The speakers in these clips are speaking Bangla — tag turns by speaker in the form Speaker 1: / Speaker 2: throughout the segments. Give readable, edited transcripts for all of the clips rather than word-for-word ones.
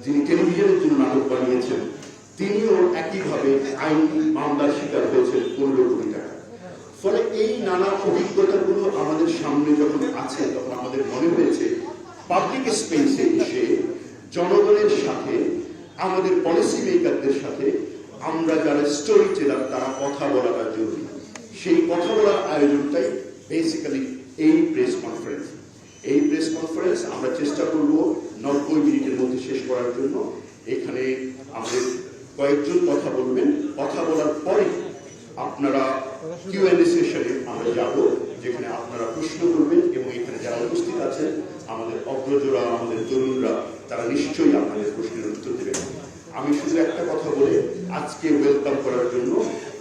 Speaker 1: যিনি টেলিভিশনের জন্য নাটক বানিয়েছেন, তিনিও একইভাবে আইনি মামলার শিকার হয়েছেন 15 কোটি টাকা। ফলে এই নানা অভিজ্ঞতাগুলো আমাদের সামনে যখন আছে, তখন আমাদের মনে হয়েছে পাবলিক স্পেসে এসে জনগণের সাথে, আমাদের পলিসি মেকারদের সাথে আমরা যারা স্টোরি টেলার তারা কথা বলাটা জরুরি। সেই কথা বলার আয়োজনটাই বেসিক্যালি এই প্রেস কনফারেন্স। এই প্রেস কনফারেন্স আমরা চেষ্টা করব 90 মিনিটের মধ্যে শেষ করার জন্য। এখানে আমাদের কয়েকজন কথা বলবেন, কথা বলার পরে আপনারা Q&A সেশনে আমরা যাব, যেখানে আপনারা প্রশ্ন করবেন এবং এখানে যারা উপস্থিত আছেন আমাদের অগ্রজরা, আমাদের তরুণরা, তারা নিশ্চয়ই আপনাদের প্রশ্নের উত্তর দেবেন। আমি শুধু একটা কথা বলে আজকে ওয়েলকাম করার জন্য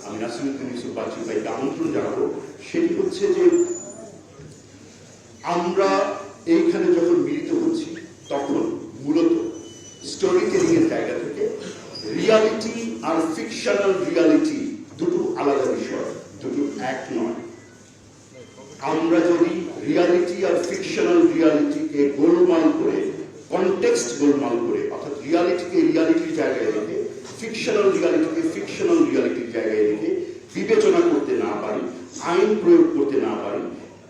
Speaker 1: আমি নাসিরুদ্দিন ইউসুফ বাচ্চু ভাইকে আমন্ত্রণ জানাবো। সেটি হচ্ছে যে আমরা এইখানে যখন মিলিত হচ্ছি তখন মূলত স্টোরি টেলিং এর জায়গা থেকে রিয়ালিটি আর ফিকশনাল রিয়ালিটি দুটো আলাদা বিষয়, দুটো এক নয়। আমরা যদি রিয়ালিটি আর ফিকশনাল রিয়ালিটিকে গোলমাল করে, কনটেক্সট গোলমাল করে, অর্থাৎ রিয়ালিটিকে রিয়ালিটির জায়গায় রেখে ফিকশনাল রিয়ালিটিকে ফিকশনাল রিয়ালিটির জায়গায় রেখে বিবেচনা করতে না পারি, আইন প্রয়োগ করতে না পারি,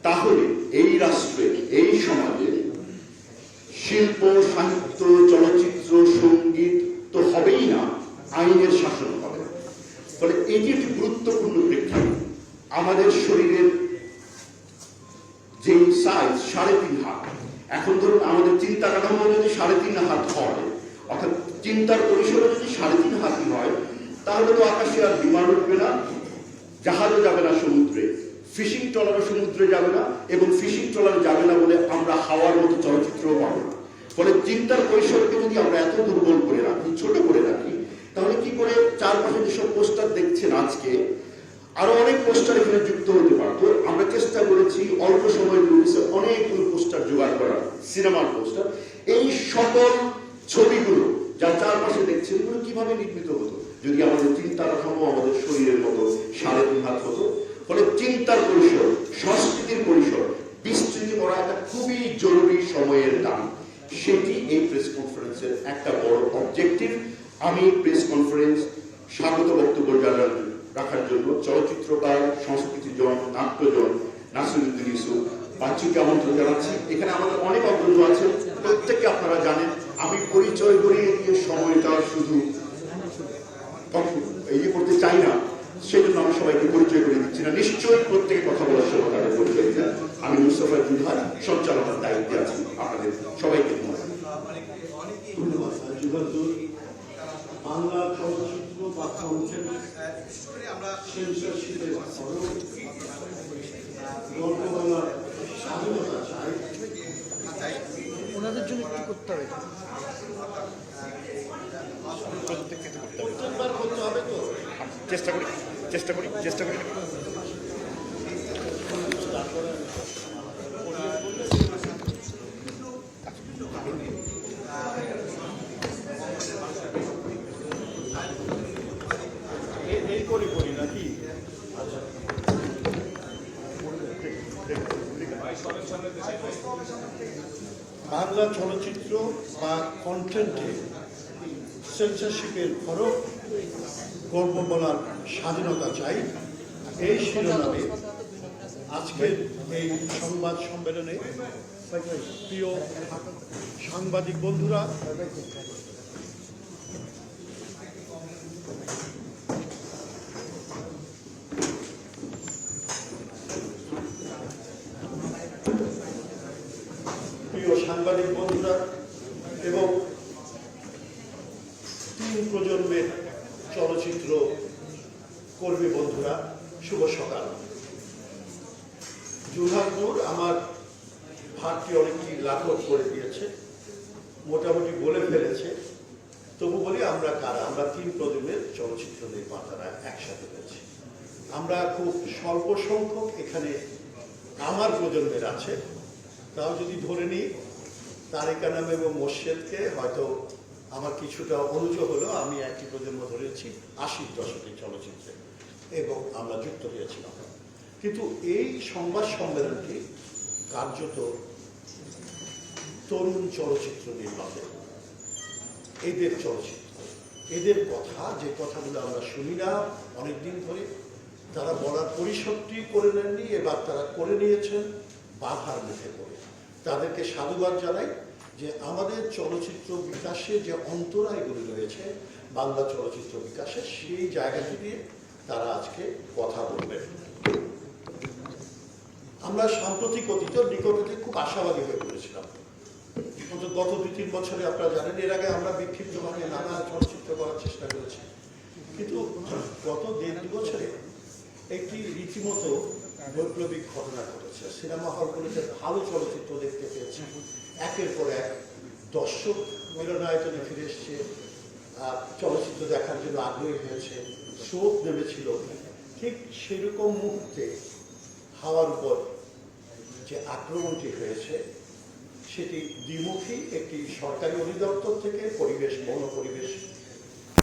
Speaker 1: তাহলে এই রাষ্ট্রে, এই সমাজে শিল্প, সাহিত্য, চলচ্চিত্র, সঙ্গীত তো হবেই না, আইনের শাসন হবে। ফলে এটি একটি গুরুত্বপূর্ণ প্রেক্ষাপট। আমাদের শরীরের যে সাইজ 3.5 হাত, এখন ধরুন আমাদের চিন্তা কাঠামো যদি 3.5 হাত হয়, অর্থাৎ চিন্তার পরিসরে যদি 3.5 হাতই হয়, তাহলে তো আকাশে আর বিমান উঠবে না, জাহাজও যাবে না সমুদ্রে, ফিশিং ট্রলারও সমুদ্রে যাবে না, এবং ফিশিং ট্রলার যাবে না বলে আমরা হাওয়ার মতো চলচ্চিত্রও পাবো না। ফলে চিন্তার পরিসরকে যদি আমরা এত দুর্বল করে রাখি, ছোট করে রাখি, তাহলে কি করে চারপাশে যেসব পোস্টার দেখছেন আজকে, আরো অনেক পোস্টার এখানে যুক্ত হতে পারতো। আমরা চেষ্টা করেছি অল্প সময়ের মধ্যে অনেকগুলো পোস্টার জোগাড় করার, সিনেমার পোস্টার। এই সকল ছবিগুলো যা চারপাশে দেখছেন, এগুলো কিভাবে নির্মিত হতো যদি আমাদের চিন্তা কাঠামো আমাদের শরীরের মতো 3.5 হাত হতো। ফলে চিন্তার পরিসর, সংস্কৃতির পরিসর বিস্তৃতি করা একটা খুবই জরুরি সময়ের দাম। সেটি এই প্রেস কনফারেন্সের একটা বড় অবজেক্টিভ। আমি প্রেস কনফারেন্স স্বাগত বক্তব্য রাখার জন্য চলচ্চিত্রকার, সংস্কৃতিজন, নাট্যজন নাসিরুদ্দিন ইউসুফ বাচ্চুকে আমন্ত্রণ জানাচ্ছি। এখানে আমাদের অনেক অগ্রজ আছে, প্রত্যেককে আপনারা জানেন। আমি পরিচয় করিয়ে দিয়ে সময়টা শুধু ইয়ে করতে চাই না, সেই জন্য আমি সবাইকে পরিচয় করে দিচ্ছি না। নিশ্চয়ই প্রত্যেকে কথা বলার সময় তাদের পরিচয় দেন। আমি মুস্তফা জুলহার, সঞ্চালনার দায়িত্বে আছি। আপনাদের সবাইকে ধন্যবাদ।
Speaker 2: বাংলা চলচ্চিত্র বা কন্টেন্ট সেন্সরশিপের গল্পবলার স্বাধীনতা চাই,
Speaker 3: ওনাদের জন্য কি করতে হবে?
Speaker 2: প্রত্যেকবার করতে হবে তো।
Speaker 1: চেষ্টা করি।
Speaker 2: এই করি নাকি? বাংলা চলচ্চিত্র বা কন্টেন্টে সেন্সরশিপের ফরক, গল্প বলার স্বাধীনতা চাই, এই শিরোনামে আজকের এই সংবাদ সম্মেলনে প্রিয় সাংবাদিক বন্ধুরা, এবং 3 প্রজন্মের চলচ্চিত্র কর্মী বন্ধুরা, শুভ সকাল। জুলহারপুর আমার ভাগটি অনেকটি লাঘব করে দিয়েছে, মোটামুটি বলে ফেলেছে। তবু বলি আমরা কারা? আমরা 3 প্রজন্মের চলচ্চিত্র নির্মাতারা একসাথে হয়েছি। আমরা খুব স্বল্প সংখ্যক এখানে আমার প্রজন্মের আছে, তাও যদি ধরে নিই তারেকা নাম এবং মোর্শেদকে, হয়তো আমার কিছুটা অনুযোগ হলো আমি একই প্রজন্ম ধরেছি 80-র দশকের চলচ্চিত্রে, এবং আমরা যুক্ত হয়েছিলাম। কিন্তু এই সংবাদ সম্মেলনটি কার্যত তরুণ চলচ্চিত্র নির্মাতা, এদের চলচ্চিত্র, এদের কথা, যে কথাগুলো আমরা শুনি না অনেকদিন ধরে, তারা বলার পরিসরটি করে নেননি, এবার তারা করে নিয়েছেন বাধার মুখে পড়ে। তাদেরকে সাধুবাদ জানাই যে আমাদের চলচ্চিত্র বিকাশে যে অন্তরায়গুলি রয়েছে বাংলা চলচ্চিত্র বিকাশে, সেই জায়গাটি দিয়ে তারা আজকে কথা বলবেন। আমরা সাম্প্রতিক অতীত নিকটে খুব আশাবাদী হয়ে পড়েছিলাম। গত 2-3 বছরে আপনারা জানেন, এর আগে আমরা বিক্ষিপ্তভাবে নানা চলচ্চিত্র করার চেষ্টা করেছি, কিন্তু গত 1.5-2 বছরে একটি রীতিমতো বৈপ্লবিক ঘটনা ঘটেছে। সিনেমা হলগুলোতে ভালো চলচ্চিত্র দেখতে পেয়েছি, একের পর এক দর্শক মিলনায়তনে ফিরে এসছে, চলচ্চিত্র দেখার জন্য আগ্রহী হয়েছে, স্রোত নেমেছিল। ঠিক সেরকম মুহূর্তে হাওয়ার উপর যে আক্রমণটি হয়েছে সেটি দ্বিমুখী, একটি সরকারি অধিদপ্তর থেকে, পরিবেশ, বন পরিবেশ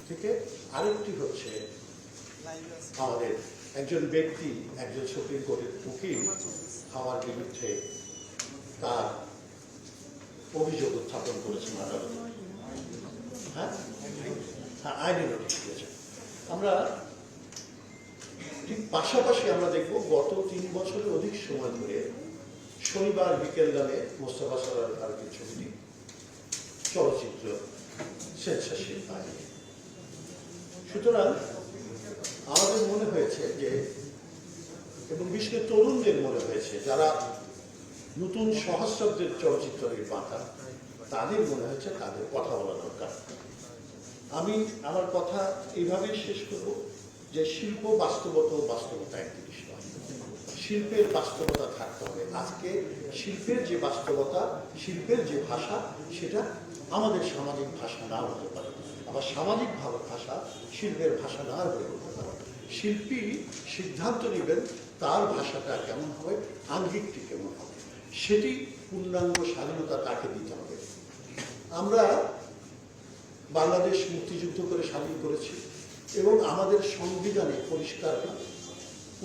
Speaker 2: থেকে, আরেকটি হচ্ছে আমাদের একজন ব্যক্তি, একজন সুপ্রিম কোর্টের উকিল হাওয়ার বিরুদ্ধে তার অভিযোগ উত্থাপন করেছেন আদালতে। হ্যাঁ, আইনি নোটিশ দিয়েছে। আমরা ঠিক পাশাপাশি আমরা দেখব গত 3 বছরের অধিক সময় ধরে শনিবার বিকেলবেলায় মোস্তফা সরোয়ার ছবিটি চলচ্চিত্র সেন্সরশিপ পায়। সুতরাং আমাদের মনে হয়েছে যে, এবং বিশেষ করে তরুণদের মনে হয়েছে, যারা নতুন সহস্রাব্দের চলচ্চিত্র নির্মাতা, তাদের মনে হয়েছে তাদের কথা বলা দরকার। আমি আমার কথা এইভাবেই শেষ করব যে শিল্প বাস্তবতা এক জিনিস নয়, শিল্পের বাস্তবতা থাকতে হবে। আজকে শিল্পের যে বাস্তবতা, শিল্পের যে ভাষা, সেটা আমাদের সামাজিক ভাষা না হতে পারে, আবার সামাজিক ভাষা শিল্পের ভাষা না হয়ে উঠতে পারে। শিল্পী সিদ্ধান্ত নেবেন তার ভাষাটা কেমন হবে, আঙ্গিকটি কেমন হবে, সেটি পূর্ণাঙ্গ স্বাধীনতা তাকে দিতে হবে। আমরা বাংলাদেশ মুক্তিযুদ্ধ করে স্বাধীন করেছি এবং আমাদের সংবিধানে পরিষ্কার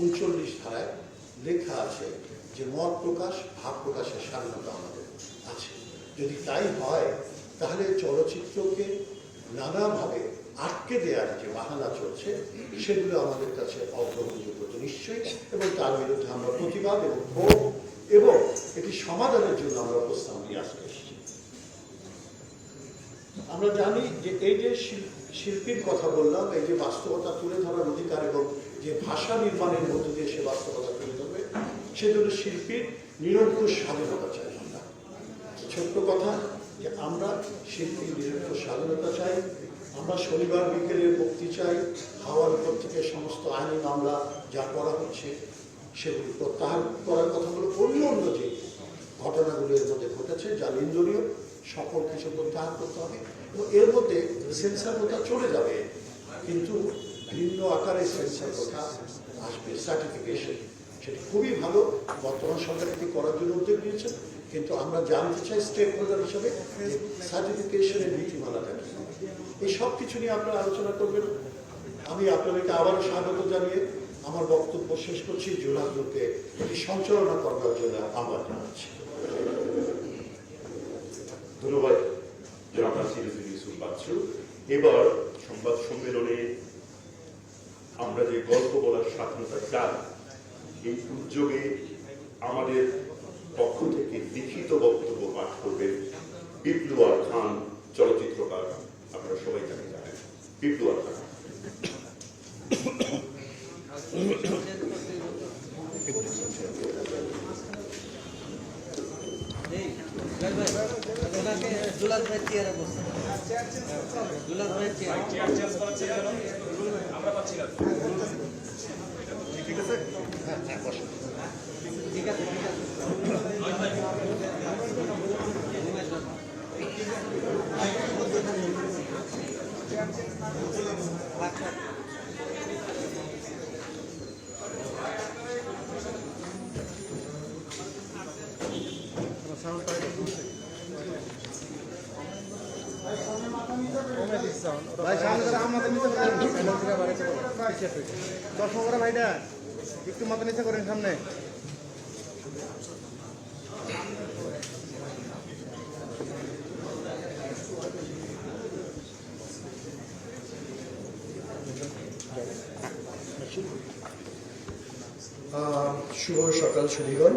Speaker 2: 39 ধারায় লেখা আছে যে মত প্রকাশ, ভাব প্রকাশের স্বাধীনতা আমাদের আছে। যদি তাই হয়, তাহলে চলচ্চিত্রকে নানাভাবে আটকে দেওয়ার যে বাহানা চলছে, সেগুলো আমাদের কাছে অগ্রহণযোগ্য তো নিশ্চয়ই, এবং তার বিরুদ্ধে আমরা প্রতিবাদ এবং ক্ষোভ এবং এটি সমাধানের জন্য আমরা প্রস্তাব নিয়ে আসতে এসেছি। আমরা জানি যে এই যে শিল্পীর কথা বললাম, এই যে বাস্তবতা তুলে ধরার অধিকার এবং যে ভাষা নির্মাণের মধ্য দিয়ে সে বাস্তবতা তুলে ধরবে, সেজন্য শিল্পীর নিরঙ্কুশ স্বাধীনতা চাই। আমরা ছোট্ট কথা যে আমরা শিল্পীর নিরঙ্কুশ স্বাধীনতা চাই। আমরা শনিবার বিকেলের মুক্তি চাই। হাওয়ার উপর থেকে সমস্ত আইনি মামলা যা করা হচ্ছে সেগুলি প্রত্যাহার করার কথাগুলো, অন্য যে ঘটনাগুলো এর মধ্যে ঘটেছে যা নিন্দনীয়, সকল কিছু প্রত্যাহার করতে হবে এবং এর মধ্যে সেন্সার কথা চলে যাবে, কিন্তু ভিন্ন আকারে সেন্সার কথা আসবে। সার্টিফিকেশন সেটি খুবই ভালো, বর্তমান সরকার এটি করার জন্য উদ্যোগ নিয়েছেন, কিন্তু আমরা জানতে চাই স্টেক হোল্ডার হিসাবে সার্টিফিকেশনের নীতিমালাটা কি। এই সব কিছু নিয়ে আপনারা আলোচনা করবেন। আমি আপনাদেরকে আবারও স্বাগত জানিয়ে আমার বক্তব্য শেষ করছি। জোনালকে এটি সঞ্চালনা করবার জন্য আহ্বান জানাচ্ছি।
Speaker 1: ধন্যবাদ জনাব নাসিরুদ্দিন ইউসুফ বাচ্চু। এবার সংবাদ সম্মেলনে আমরা যে গল্প বলার স্বাধীনতা চাই, এই উদ্যোগে আমাদের পক্ষ থেকে লিখিত বক্তব্য পাঠ করবেন বিপ্লুয়ার খান, চলচ্চিত্রকার। আপনারা সবাই জানেন বিপ্লুয়ার খান।
Speaker 3: দুলাল ভাই চেয়ারে বসে, দুলাল ভাই চেয়ার আমরা পাচ্ছি না। ঠিক আছে, ঠিক আছে, ঠিক আছে।
Speaker 4: ভাই সামনে আমাদের নিচে দর্শক করা ভাইটা একটু মাথা নিচে করেন সামনে।
Speaker 5: শুভ সকাল সুধীগণ।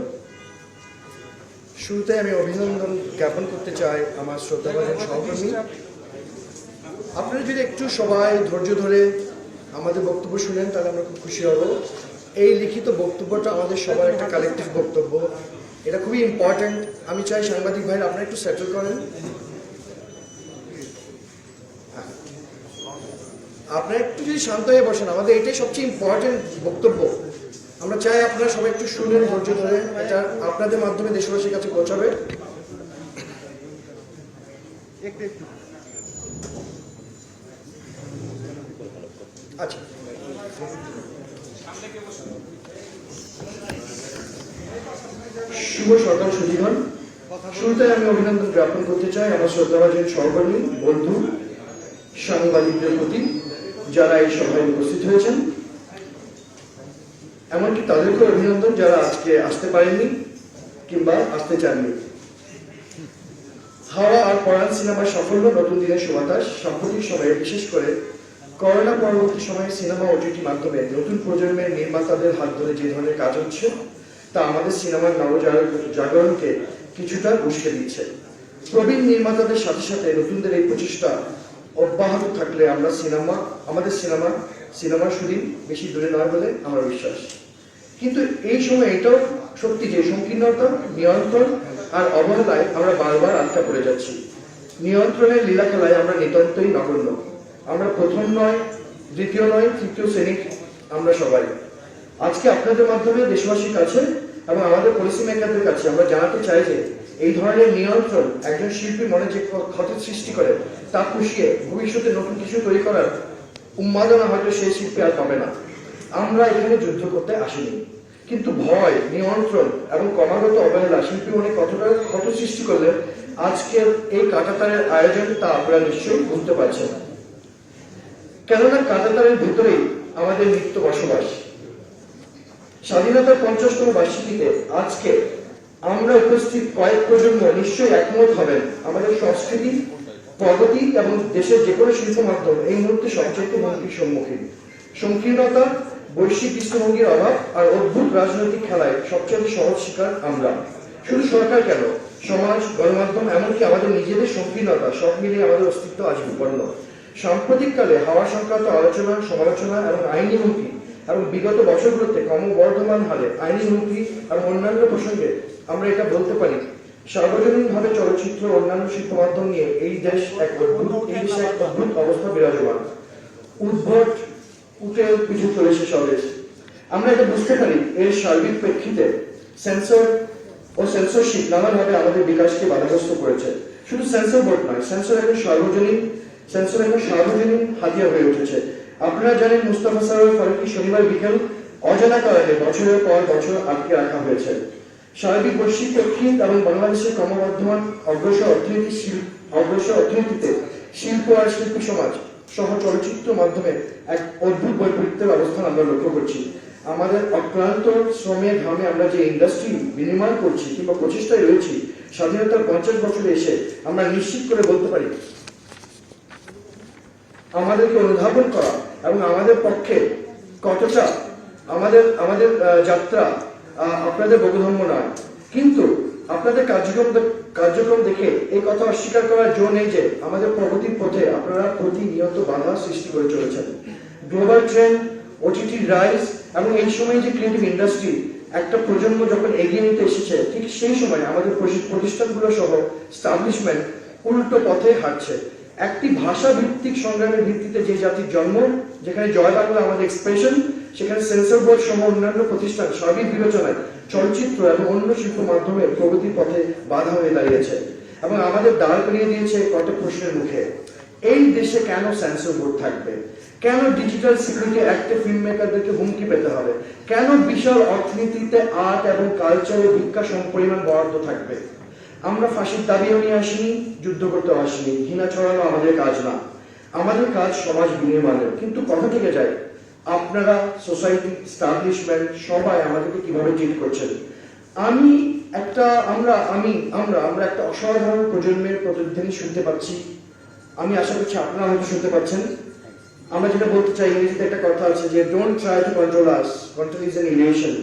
Speaker 5: শুরুতে আমি অভিনন্দন জ্ঞাপন করতে চাই আমার শ্রদ্ধাভাজন সহকর্মী। আপনারা যদি একটু সবাই ধৈর্য ধরে আমাদের বক্তব্য শুনেন তাহলে আমরা খুব খুশি হব। এই লিখিত বক্তব্যটা আমাদের সবার একটা কালেকটিভ বক্তব্য, এটা খুবই ইম্পর্ট্যান্ট। আমি চাই সাংবাদিক ভাইরা আপনারা একটু সেটেল করেন, আপনারা একটু যদি শান্ত হয়ে বসেন। আমাদের এটাই সবচেয়ে ইম্পর্টেন্ট বক্তব্য। আমরা চাই আপনারা সবাই একটু শুনেন ধৈর্য ধরে, এটা আপনাদের মাধ্যমে দেশবাসীর কাছে পৌঁছাবে। আচ্ছা, শুভ সকাল সুধীগণ। শুরুতে আমি অভিনন্দন জ্ঞাপন করতে চাই আমার শ্রদ্ধাভাজন সহকর্মী, বন্ধু, সাংবাদিকদের প্রতি যারা এই সভায় উপস্থিত হয়েছেন। এমনকি তাদেরকে অভিনন্দন যারা আজকে আসতে পারেননি কিংবা আসতে চাননি। হাওয়া আর পরাণ সিনেমার সাফল্য নতুন দিনের সুবাতাস। সাম্প্রতিক সময়ে বিশেষ করে করোনা পরবর্তী সময়ে সিনেমা ওটিটি মাধ্যমে নতুন প্রজন্মের নির্মাতাদের হাত ধরে যে ধরনের কাজ হচ্ছে তা আমাদের সিনেমার নবজাগরণকে কিছুটা উস্কে দিচ্ছে। প্রবীণ নির্মাতাদের সাথে সাথে নতুনদের এই প্রচেষ্টা অব্যাহত থাকলে আমাদের সিনেমার শুটিং বেশি দূরে নয় বলে আমার বিশ্বাস। কিন্তু এই সময় এটাও সত্যি যে সংকীর্ণতা, নিয়ন্ত্রণ আর অবহেলায় আমরা বারবার আটকা পড়ে যাচ্ছি। নিয়ন্ত্রণের লীলা খেলায় আমরা নিতান্তই নগণ্য। আমরা প্রথম নয়, দ্বিতীয় নয়, তৃতীয় শ্রেণীর আমরা সবাই। আজকে আপনাদের মাধ্যমে দেশবাসীর কাছে এবং আমাদের পলিসি মেকারদের কাছে আমরা জানাতে চাই যে এই ধরনের নিয়ন্ত্রণ একজন শিল্পীর মনে যে ক্ষতের সৃষ্টি করে তা পুষিয়ে ভবিষ্যতে নতুন কিছু তৈরি করার উন্মাদনা হয়তো সেই শিল্পী আর পাবে না। আমরা এখানে যুদ্ধ করতে আসিনি, কিন্তু ভয়, নিয়ন্ত্রণ এবং ক্রমাগত অবহেলা শিল্পী মনে কতটা ক্ষত সৃষ্টি করলে আজকের এই কাঁটাতারের আয়োজন তা আপনারা নিশ্চয়ই বুঝতে পারছেন। কেননা কাঁটাতারের ভেতরেই আমাদের নিত্য বসবাস। স্বাধীনতার 50তম বার্ষিকীতে আজকে আমরা উপস্থিত কয়েক প্রজন্ম নিশ্চয়ই একমত হবেন আমাদের সংস্কৃতি, প্রগতি এবং দেশের যে কোনো শিল্প মাধ্যম এই মুহূর্তে সবচেয়ে হুমকির সম্মুখীন। সংকীর্ণতা, বৈশ্বিক দৃষ্টিভঙ্গির অভাব আর অদ্ভুত রাজনৈতিক খেলায় সবচেয়ে সহজ শিকার আমরা। শুধু সরকার কেন, সমাজ, গণমাধ্যম, এমনকি আমাদের নিজেদের সংকীর্ণতা সব মিলিয়ে আমাদের অস্তিত্ব আজ বিপন্ন। সাম্প্রতিককালে হাওয়া সংক্রান্ত আলোচনা, সমালোচনা এবং আইনি হুমকি এবং বিগত বছরগুলোতে ক্রমবর্ধমান হারে আইনি হুমকি এবং অন্যান্য প্রসঙ্গে আমরা এটা বলতে পারি সার্বজনীনভাবে চলচ্চিত্র অন্যান্য শিল্প মাধ্যম নিয়ে এই দেশে এক অদ্ভুত অবস্থা বিরাজমান। উদ্ভট উঠে পিছু চলেছে স্বদেশ। আমরা এটা বুঝতে পারি এর সার্বিক প্রেক্ষিতে সেন্সর ও সেন্সরশিপ নানাভাবে আমাদের বিকাশকে বাধাগ্রস্ত করেছে। শুধু সেন্সর বোর্ড নয়, সেন্সর এখন সার্বজনীন হাতিয়ার হয়ে উঠেছে। আপনারা জানেন মুস্তাফা সরোয়ার ফারুকী শনিবার বিকেল অজানা কারণে বছরের পর বছর আটকে রাখা হয়েছে। সার্বিক বৈশ্বিক প্রেক্ষিত এবং বাংলাদেশের ক্রমবর্ধমান অগ্রসর অর্থনীতিতে শিল্প আর শিল্পী সমাজ সহ চলচ্চিত্র মাধ্যমে এক অদ্ভুত বৈপরীত্যের অবস্থান আমরা লক্ষ্য করছি। আমাদের অক্লান্ত শ্রমের ঘামে আমরা যে ইন্ডাস্ট্রি বিনির্মাণ করছি কিংবা প্রচেষ্টায় রয়েছি, স্বাধীনতার 50 বছরে এসে আমরা নিশ্চিত করে বলতে পারি আমাদেরকে অনুধাবন করা এবং আমাদের পক্ষে কতটা আমাদের যাত্রা আপনাদের বোধগম্য নয়। কিন্তু আপনাদের কার্যক্রম দেখে এই কথা অস্বীকার করার জো নেই যে আমাদের প্রগতির পথে আপনারা প্রতিনিয়ত বাধা সৃষ্টি করে চলেছেন। গ্লোবাল ট্রেন্ড, ওটিটি রাইজ এবং এই সময় যে ক্রিয়েটিভ ইন্ডাস্ট্রি একটা প্রজন্ম যখন এগিয়ে নিতে এসেছে, ঠিক সেই সময় আমাদের প্রতিষ্ঠানগুলো সহ স্টাবলিশমেন্ট উল্টো পথে হাঁটছে। একটি ভাষা ভিত্তিক সংগ্রামের ভিত্তিতে যে জাতির জন্ম, যেখানে জয় বাংলা আমাদের এক্সপ্রেশন, সেখানে সেন্সর বোর্ড সহ অন্যান্য প্রতিষ্ঠান সার্বিক বিবেচনায় চলচ্চিত্র এবং অন্য শিল্প মাধ্যমে প্রগতির পথে বাধা হয়ে দাঁড়িয়েছে এবং আমাদের দাঁড় করিয়ে দিয়েছে কয়েকটা প্রশ্নের মুখে। এই দেশে কেন সেন্সর বোর্ড থাকবে? কেন ডিজিটাল সিকিউরিটি অ্যাক্টে ফিল্ম মেকারদেরকে হুমকি পেতে হবে? কেন বিশাল অর্থনীতিতে আর্ট এবং কালচারে ভিক্ষা পরিমাণ বরাদ্দ থাকবে? আমরা ফাঁসির দাবিও নিয়ে আসিনি, যুদ্ধ করতে আসিনি। ঘৃণা ছড়ানো আমাদের কাজ না, আমাদের কাজ সমাজ বিনির্মাণের। কিন্তু কথা থেকে যায়, আপনারা সোসাইটি, স্টাবলিশমেন্ট সবাই আমাদেরকে কিভাবে ট্রিট করছেন। আমরা একটা অসাধারণ প্রজন্মের প্রতিধ্বনি শুনতে পাচ্ছি। আমি আশা করছি আপনারা হয়তো শুনতে পাচ্ছেন। আমরা যেটা বলতে চাই, ইংরেজিতে একটা কথা আছে যে don't try to control us, control is an illusion.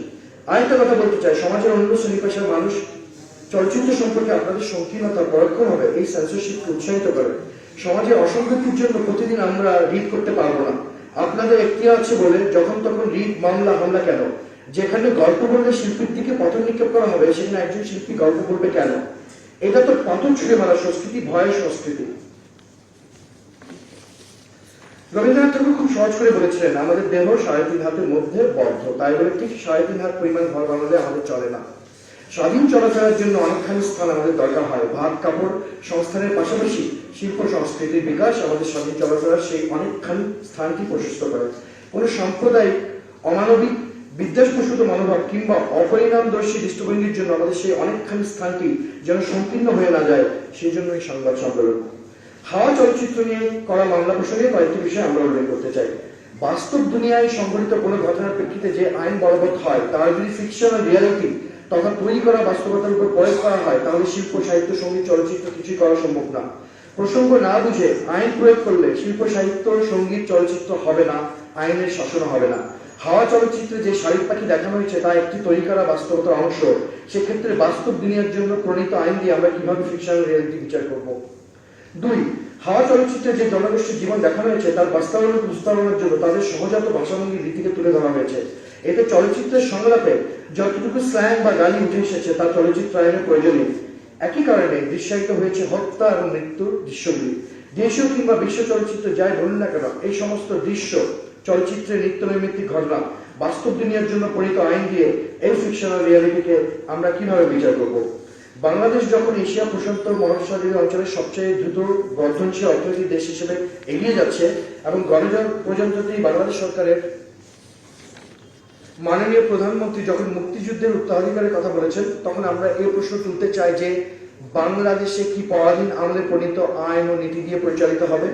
Speaker 5: আরেকটা কথা বলতে চাই, সমাজের অন্য শ্রেণী পেশার মানুষ চলচ্চিত্র সম্পর্কে আপনাদের সংকীর্ণতা পরোক্ষভাবে এই সেন্সরশিপকে উৎসাহিত করে। সমাজের অসঙ্গতির জন্য প্রতিদিন আমরা রিড করতে পারবো না। আপনাদের একটি আছে বলে যখন তখন রিড মামলা হামলা কেন? যেখানে গল্প বললে শিল্পীর দিকে পতন নিক্ষেপ করা হবে, সেখানে একজন শিল্পী গল্প বলবে কেন? এটা তো পতন ছুড়ে মারা সংস্কৃতি, ভয়ের সংস্কৃতি। রবীন্দ্রনাথ ঠাকুর খুব সহজ করে বলেছিলেন, আমাদের দেহ 3.5 হাতের মধ্যে বদ্ধ, তাই বলে ঠিক 3.5 হাত পরিমাণ ঘর বানালে আমাদের চলে না। স্বাধীন চলাফেরার জন্য অনেকখানি স্থান আমাদের দরকার হয়। ভাত কাপড় সংস্থানের পাশাপাশি শিল্প সংস্কৃতির বিকাশ আমাদের স্বাধীন চলাফেরার সেই অনেকখানি স্থানটি প্রশস্ত করে। কোন সাম্প্রদায়িক অমানবিক বিদ্বেষপ্রসূত মনোভাব কিংবা অপরিণামদর্শী দৃষ্টিভঙ্গির জন্য আমাদের সেই অনেকখানি স্থানটি যেন সংকীর্ণ হয়ে না যায়, সেই জন্য এই সংবাদ সম্মেলন। হাওয়া চলচ্চিত্র নিয়ে করা মামলা প্রসঙ্গে কয়েকটি বিষয় আমরা উল্লেখ করতে চাই। বাস্তব দুনিয়ায় সংঘটিত কোনো ঘটনার প্রেক্ষিতে যে আইন বলবৎ হয়, তার যদি ফিকশনাল রিয়ালিটি তথা তৈরি করা বাস্তবতার উপর প্রয়োগ করা হয়, তাহলে শিল্প, সাহিত্য, সঙ্গীত, চলচ্চিত্র কিছুই করা সম্ভব না। প্রসঙ্গ না বুঝে আইন প্রয়োগ করলে শিল্প, সাহিত্য, সঙ্গীত, চলচ্চিত্র হবে না, আইনের শাসন হবে না। হাওয়া চলচ্চিত্রে যে শালিক পাখি দেখানো হয়েছে তা একটি তৈরি করা বাস্তবতার অংশ। সেক্ষেত্রে বাস্তব দুনিয়ার জন্য প্রণীত আইন দিয়ে আমরা কিভাবে ফিকশনাল রিয়ালিটি বিচার করব? 2. হাওয়া চলচ্চিত্রে যে জনগোষ্ঠীর জীবন দেখানো হয়েছে তার বাস্তবায়ন উপস্থাপনের জন্য তাদের সহজাত ভাষাভঙ্গির রীতিকে তুলে ধরা হয়েছে। এতে চলচ্চিত্রের সংলাপে যতটুকু স্ল্যাং বা গালি উঠে এসেছে তা চলচ্চিত্র আইনের প্রয়োজন নেই। একই কারণে দৃশ্যায়িত হয়েছে হত্যা এবং মৃত্যুর দৃশ্যগুলি। দেশীয় কিংবা বিশ্ব চলচ্চিত্র যাই বলুন না কেন, এই সমস্ত দৃশ্য চলচ্চিত্রের নিত্য নৈমিত্তিক ঘটনা। বাস্তব দুনিয়ার জন্য প্রণীত আইন দিয়ে এই ফিকশনাল রিয়ালিটিকে আমরা কিভাবে বিচার করব? বাংলাদেশ যখন এশিয়া প্রশান্ত মহাসাগরীয় অঞ্চলের সবচেয়ে দ্রুত বর্ধনশীল অর্থনৈতিক দেশ হিসেবে এগিয়ে যাচ্ছে এবং গণপ্রজাতন্ত্রী বাংলাদেশ সরকারের মাননীয় প্রধানমন্ত্রী যখন মুক্তিযুদ্ধের উত্তরাধিকারের কথা বলেছেন, তখন আমরা এই প্রশ্ন তুলতে চাই যে বাংলাদেশে কি পরাধীন আমলে প্রণীত আইন ও নীতি দিয়ে পরিচালিত হবে?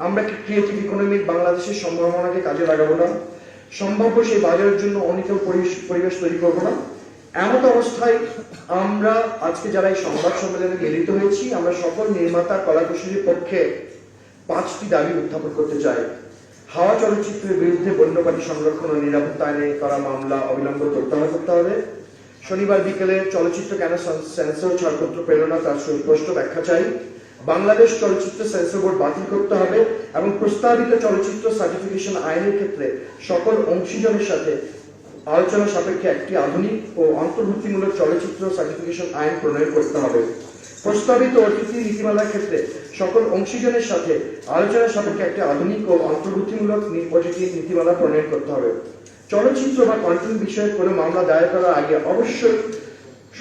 Speaker 5: আমরা কি ক্রিয়েটিভ ইকোনমিক বাংলাদেশের সম্ভাবনাকে কাজে লাগাবো না? সম্ভাব্য সেই বাজারের জন্য অনেকেও পরিবেশ তৈরি করবো না? এমত অবস্থায় আমরা আজকে যারা এই সংবাদ সম্মেলনে মিলিত হয়েছি, আমরা সকল নির্মাতা কলাকুশলীর পক্ষে 5টি দাবি উত্থাপন করতে চাই। হাওয়া চলচ্চিত্রের বিরুদ্ধে বন্যপ্রাণী সংরক্ষণ ও নিরাপত্তা আইনে করা মামলা অবিলম্বে প্রত্যাহার করতে হবে। শনিবার বিকেলে চলচ্চিত্র কেন সেন্সর ছাড়পত্র পেল না তার সুস্পষ্ট ব্যাখ্যা চাই। বাংলাদেশ চলচ্চিত্র সেন্সর বোর্ড বাতিল করতে হবে এবং প্রস্তাবিত চলচ্চিত্র সার্টিফিকেশন আইনের ক্ষেত্রে সকল অংশীজনের সাথে আলোচনা সাপেক্ষে একটি আধুনিক ও অন্তর্ভুক্তিমূলক চলচ্চিত্র সার্টিফিকেশন আইন প্রণয়ন করতে হবে। প্রস্তাবিত অতিথি নীতিমালার ক্ষেত্রে সকল অংশীজনের সাথে আলোচনা সাপেক্ষে একটি আধুনিক ও অন্তর্ভুক্তিমূলক অতিথি নীতিমালা প্রণয়ন করতে হবে। চলচ্চিত্র বা কন্টেন্ট বিষয়ে কোনো মামলা দায়ের করার আগে অবশ্যই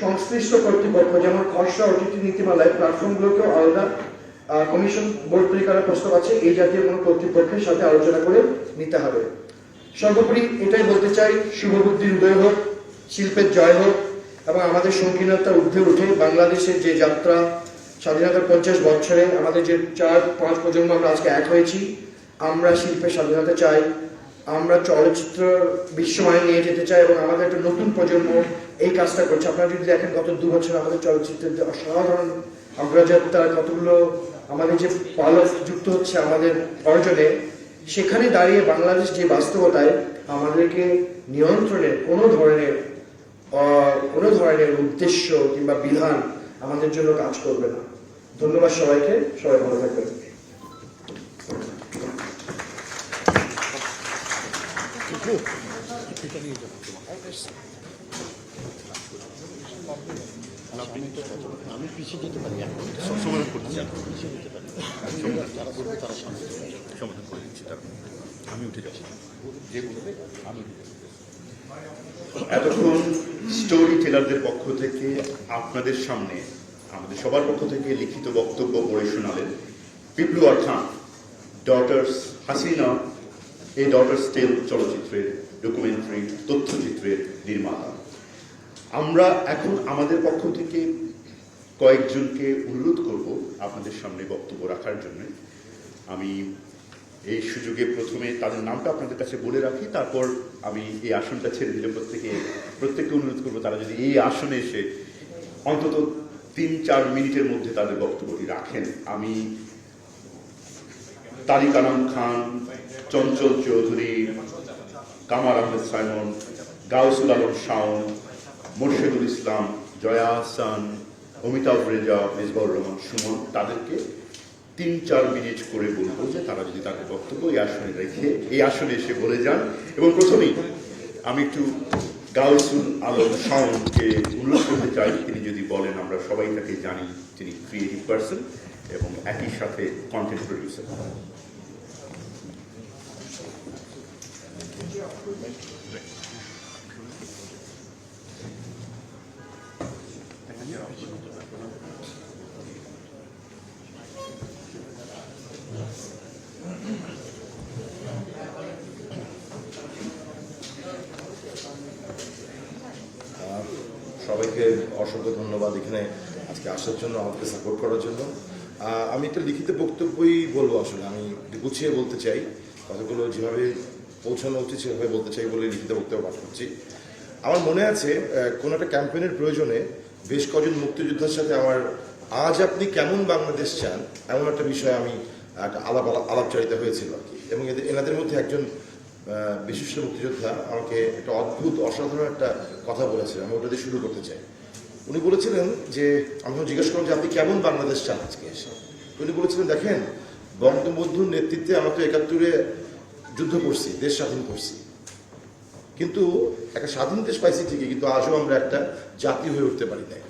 Speaker 5: সংশ্লিষ্ট কর্তৃপক্ষ, যেমন খসড়া অতিথি নীতিমালায় প্ল্যাটফর্মগুলোকেও আলাদা কমিশন বোর্ড তৈরি করার প্রস্তাব আছে, এই জাতীয় কোনো কর্তৃপক্ষের সাথে আলোচনা করে নিতে হবে। সর্বোপরি এটাই বলতে চাই, শুভবুদ্ধির উদয় হোক, শিল্পের জয় হোক এবং আমাদের সংকীর্ণতা ঊর্ধ্বে উঠে বাংলাদেশের যে যাত্রা স্বাধীনতার 50 বছরে আমাদের যে 4-5 প্রজন্ম আমরা আজকে এক হয়েছি, আমরা শিল্পের স্বাধীনতা চাই, আমরা চলচ্চিত্র বিশ্বমানে নিয়ে যেতে চাই এবং আমাদের একটা নতুন প্রজন্ম এই কাজটা করছে। আপনারা যদি দেখেন গত 2 বছর আমাদের চলচ্চিত্রের যে অসাধারণ অগ্রযাত্রা, কতগুলো আমাদের যে পালক যুক্ত হচ্ছে আমাদের অর্জনে, সেখানে দাঁড়িয়ে বাংলাদেশ যে বাস্তবতায় আমাদেরকে নিয়ন্ত্রণের কোনো ধরনের উদ্দেশ্য কিংবা বিধান আমাদের জন্য কাজ করবে না। ধন্যবাদ সবাইকে, সবাই ভালো থাকবেন।
Speaker 1: আমি পিছিয়ে যেতে পারি, সমাধান করতে চাই, পিছিয়ে যেতে পারি, যারা বলবে তারা সামনে সমাধান করে দিচ্ছি, তারা আমি উঠে যাচ্ছি, যে বলবে আমি উঠে যাচ্ছি। এতক্ষণ স্টোরি টেলারদের পক্ষ থেকে আপনাদের সামনে আমাদের সবার পক্ষ থেকে লিখিত বক্তব্য পড়ে শোনালেন পিপলু আর খান, ডটার্স হাসিনা, এই ডটার্স টেল চলচ্চিত্রের ডকুমেন্টারি তথ্যচিত্রের নির্মাতা। আমরা এখন আমাদের পক্ষ থেকে কয়েকজনকে অনুরোধ করব আপনাদের সামনে বক্তব্য রাখার জন্য। আমি এই সুযোগে প্রথমে তাদের নামটা আপনাদের কাছে বলে রাখি, তারপর আমি এই আসনটা ছেড়ে দিলে প্রত্যেককে অনুরোধ করবো তারা যদি এই আসনে এসে অন্তত 3-4 মিনিটের মধ্যে তাদের বক্তব্যটি রাখেন। আমি তারিক আনাম খান, চঞ্চল চৌধুরী, কামার আহমেদ সাইমন, গাউসুল আলম শাওন, মোর্শেদুল ইসলাম, জয়া আহসান, অমিতাভ রেজা, মেজবাউর রহমান সুমন, তাদেরকে 3-4 মিনিট করে বলবো যে তারা যদি তাদের বক্তব্য এই আসনে রেখে এই আসনে এসে বলে যান। এবং প্রথমেই আমি একটু গাউসুল আলম শাওনকে অনুরোধ করতে চাই, তিনি যদি বলেন। আমরা সবাই তাকে জানি, তিনি ক্রিয়েটিভ পার্সন এবং একই সাথে কন্টেন্ট প্রডিউসার।
Speaker 6: সবাইকে অসংখ্য ধন্যবাদ এখানে আজকে আসার জন্য, আমাকে সাপোর্ট করার জন্য। আমি একটা লিখিত বক্তব্যই বলবো, আসলে আমি গুছিয়ে বলতে চাই, কথাগুলো যেভাবে পৌঁছানো উচিত সেভাবে বলতে চাই বলে লিখিত বক্তব্য পাঠ করছি। আমার মনে আছে কোনো একটা ক্যাম্পেইনের প্রয়োজনে বেশ কজন মুক্তিযোদ্ধার সাথে আমার আজ আপনি কেমন বাংলাদেশ চান এমন একটা বিষয়ে আমি একটা আলাপচারিতা হয়েছিল আর কি। এবং এনাদের মধ্যে একজন বিশিষ্ট মুক্তিযোদ্ধা আমাকে একটা অদ্ভুত অসাধারণ একটা কথা বলেছিলেন, আমি ওটা দিয়ে শুরু করতে চাই। উনি বলেছিলেন যে, আমি জিজ্ঞেস করলাম যে আপনি কেমন বাংলাদেশ চান আজকে এসে। উনি বলেছিলেন, দেখেন বঙ্গবন্ধুর নেতৃত্বে আমরা তো ৭১-এ যুদ্ধ করছি, দেশ স্বাধীন করছি, কিন্তু একটা স্বাধীন দেশ পাইছি ঠিকই, কিন্তু আজও আমরা একটা জাতি হয়ে উঠতে পারি নাই।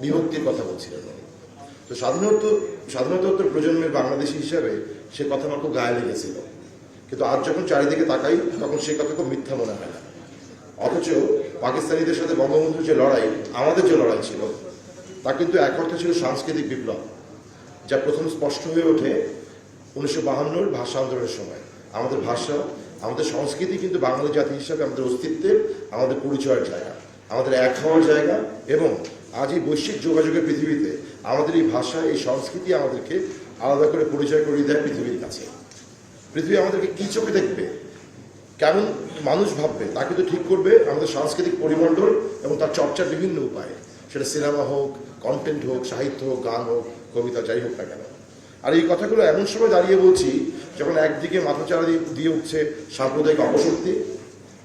Speaker 6: বিভক্তির কথা বলছিলেন উনি। তো স্বাধীনতোত্তর প্রজন্মের বাংলাদেশী হিসাবে সে কথা আমার খুব গায়ে লেগেছিল, কিন্তু আজ যখন চারিদিকে তাকাই তখন সেই কথা খুব মিথ্যা মনে হয় না। অথচ পাকিস্তানিদের সাথে বঙ্গবন্ধুর যে লড়াই, আমাদের যে লড়াই ছিল, তা কিন্তু এক অর্থে ছিল সাংস্কৃতিক বিপ্লব, যা প্রথম স্পষ্ট হয়ে ওঠে 1952 ভাষা আন্দোলনের সময়। আমাদের ভাষা, আমাদের সংস্কৃতি কিন্তু বাঙালি জাতি হিসাবে আমাদের অস্তিত্বের, আমাদের পরিচয়ের জায়গা, আমাদের এক হওয়ার জায়গা। এবং আজ এই বৈশ্বিক যোগাযোগের পৃথিবীতে আমাদের এই ভাষা, এই সংস্কৃতি আমাদেরকে আলাদা করে পরিচয় করিয়ে দেয় পৃথিবীর কাছে। পৃথিবী আমাদেরকে কী চোখে দেখবে, কেমন মানুষ ভাববে, তা কিন্তু ঠিক করবে আমাদের সাংস্কৃতিক পরিমণ্ডল এবং তার চর্চার বিভিন্ন উপায়ে, সেটা সিনেমা হোক, কন্টেন্ট হোক, সাহিত্য হোক, গান হোক, কবিতা, যাই হোক না কেন। আর এই কথাগুলো এমন সময় দাঁড়িয়ে বলছি যখন একদিকে মাথাচাড়া দিয়ে উঠছে সাম্প্রদায়িক অপশক্তি,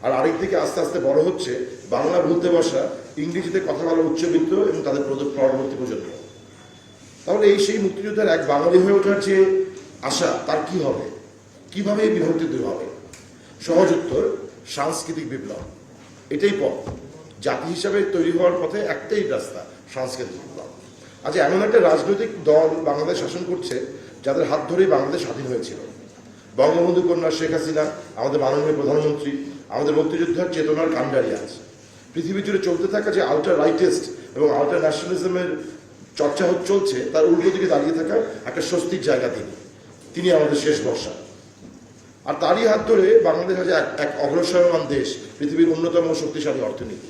Speaker 6: আর আরেকদিকে আস্তে আস্তে বড় হচ্ছে বাংলা বলতে বসা, ইংরেজিতে কথা বলা উচ্চবিত্ত এবং তাদের পরবর্তী প্রজন্ম। তাহলে এই সেই মুক্তিযোদ্ধার এক বাঙালি হয়ে ওঠার যে আশা, তার কি হবে, কিভাবে এই বিভক্তি দূর হবে? সহজ উত্তর, সাংস্কৃতিক বিপ্লব। এটাই পথ। জাতি হিসাবে তৈরি হওয়ার পথে একটাই রাস্তা, সাংস্কৃতিক বিপ্লব। আজ এমন একটা রাজনৈতিক দল বাংলাদেশ শাসন করছে যাদের হাত ধরেই বাংলাদেশ স্বাধীন হয়েছিল। বঙ্গবন্ধু কন্যা শেখ হাসিনা, আমাদের মাননীয় প্রধানমন্ত্রী, আমাদের মুক্তিযোদ্ধার চেতনার কাণ্ডারি আজ পৃথিবী জুড়ে চলতে থাকা যে আল্ট্রা রাইটেস্ট এবং আল্ট্রা ন্যাশনালিজমের চর্চা চলছে, তার উল্টো দিকে দাঁড়িয়ে থাকা একটা স্বস্তির জায়গা তিনি আমাদের শেষ ভরসা। আর তারই হাত ধরে বাংলাদেশ আজ এক অগ্রসরমান দেশ, পৃথিবীর অন্যতম শক্তিশালী অর্থনীতি।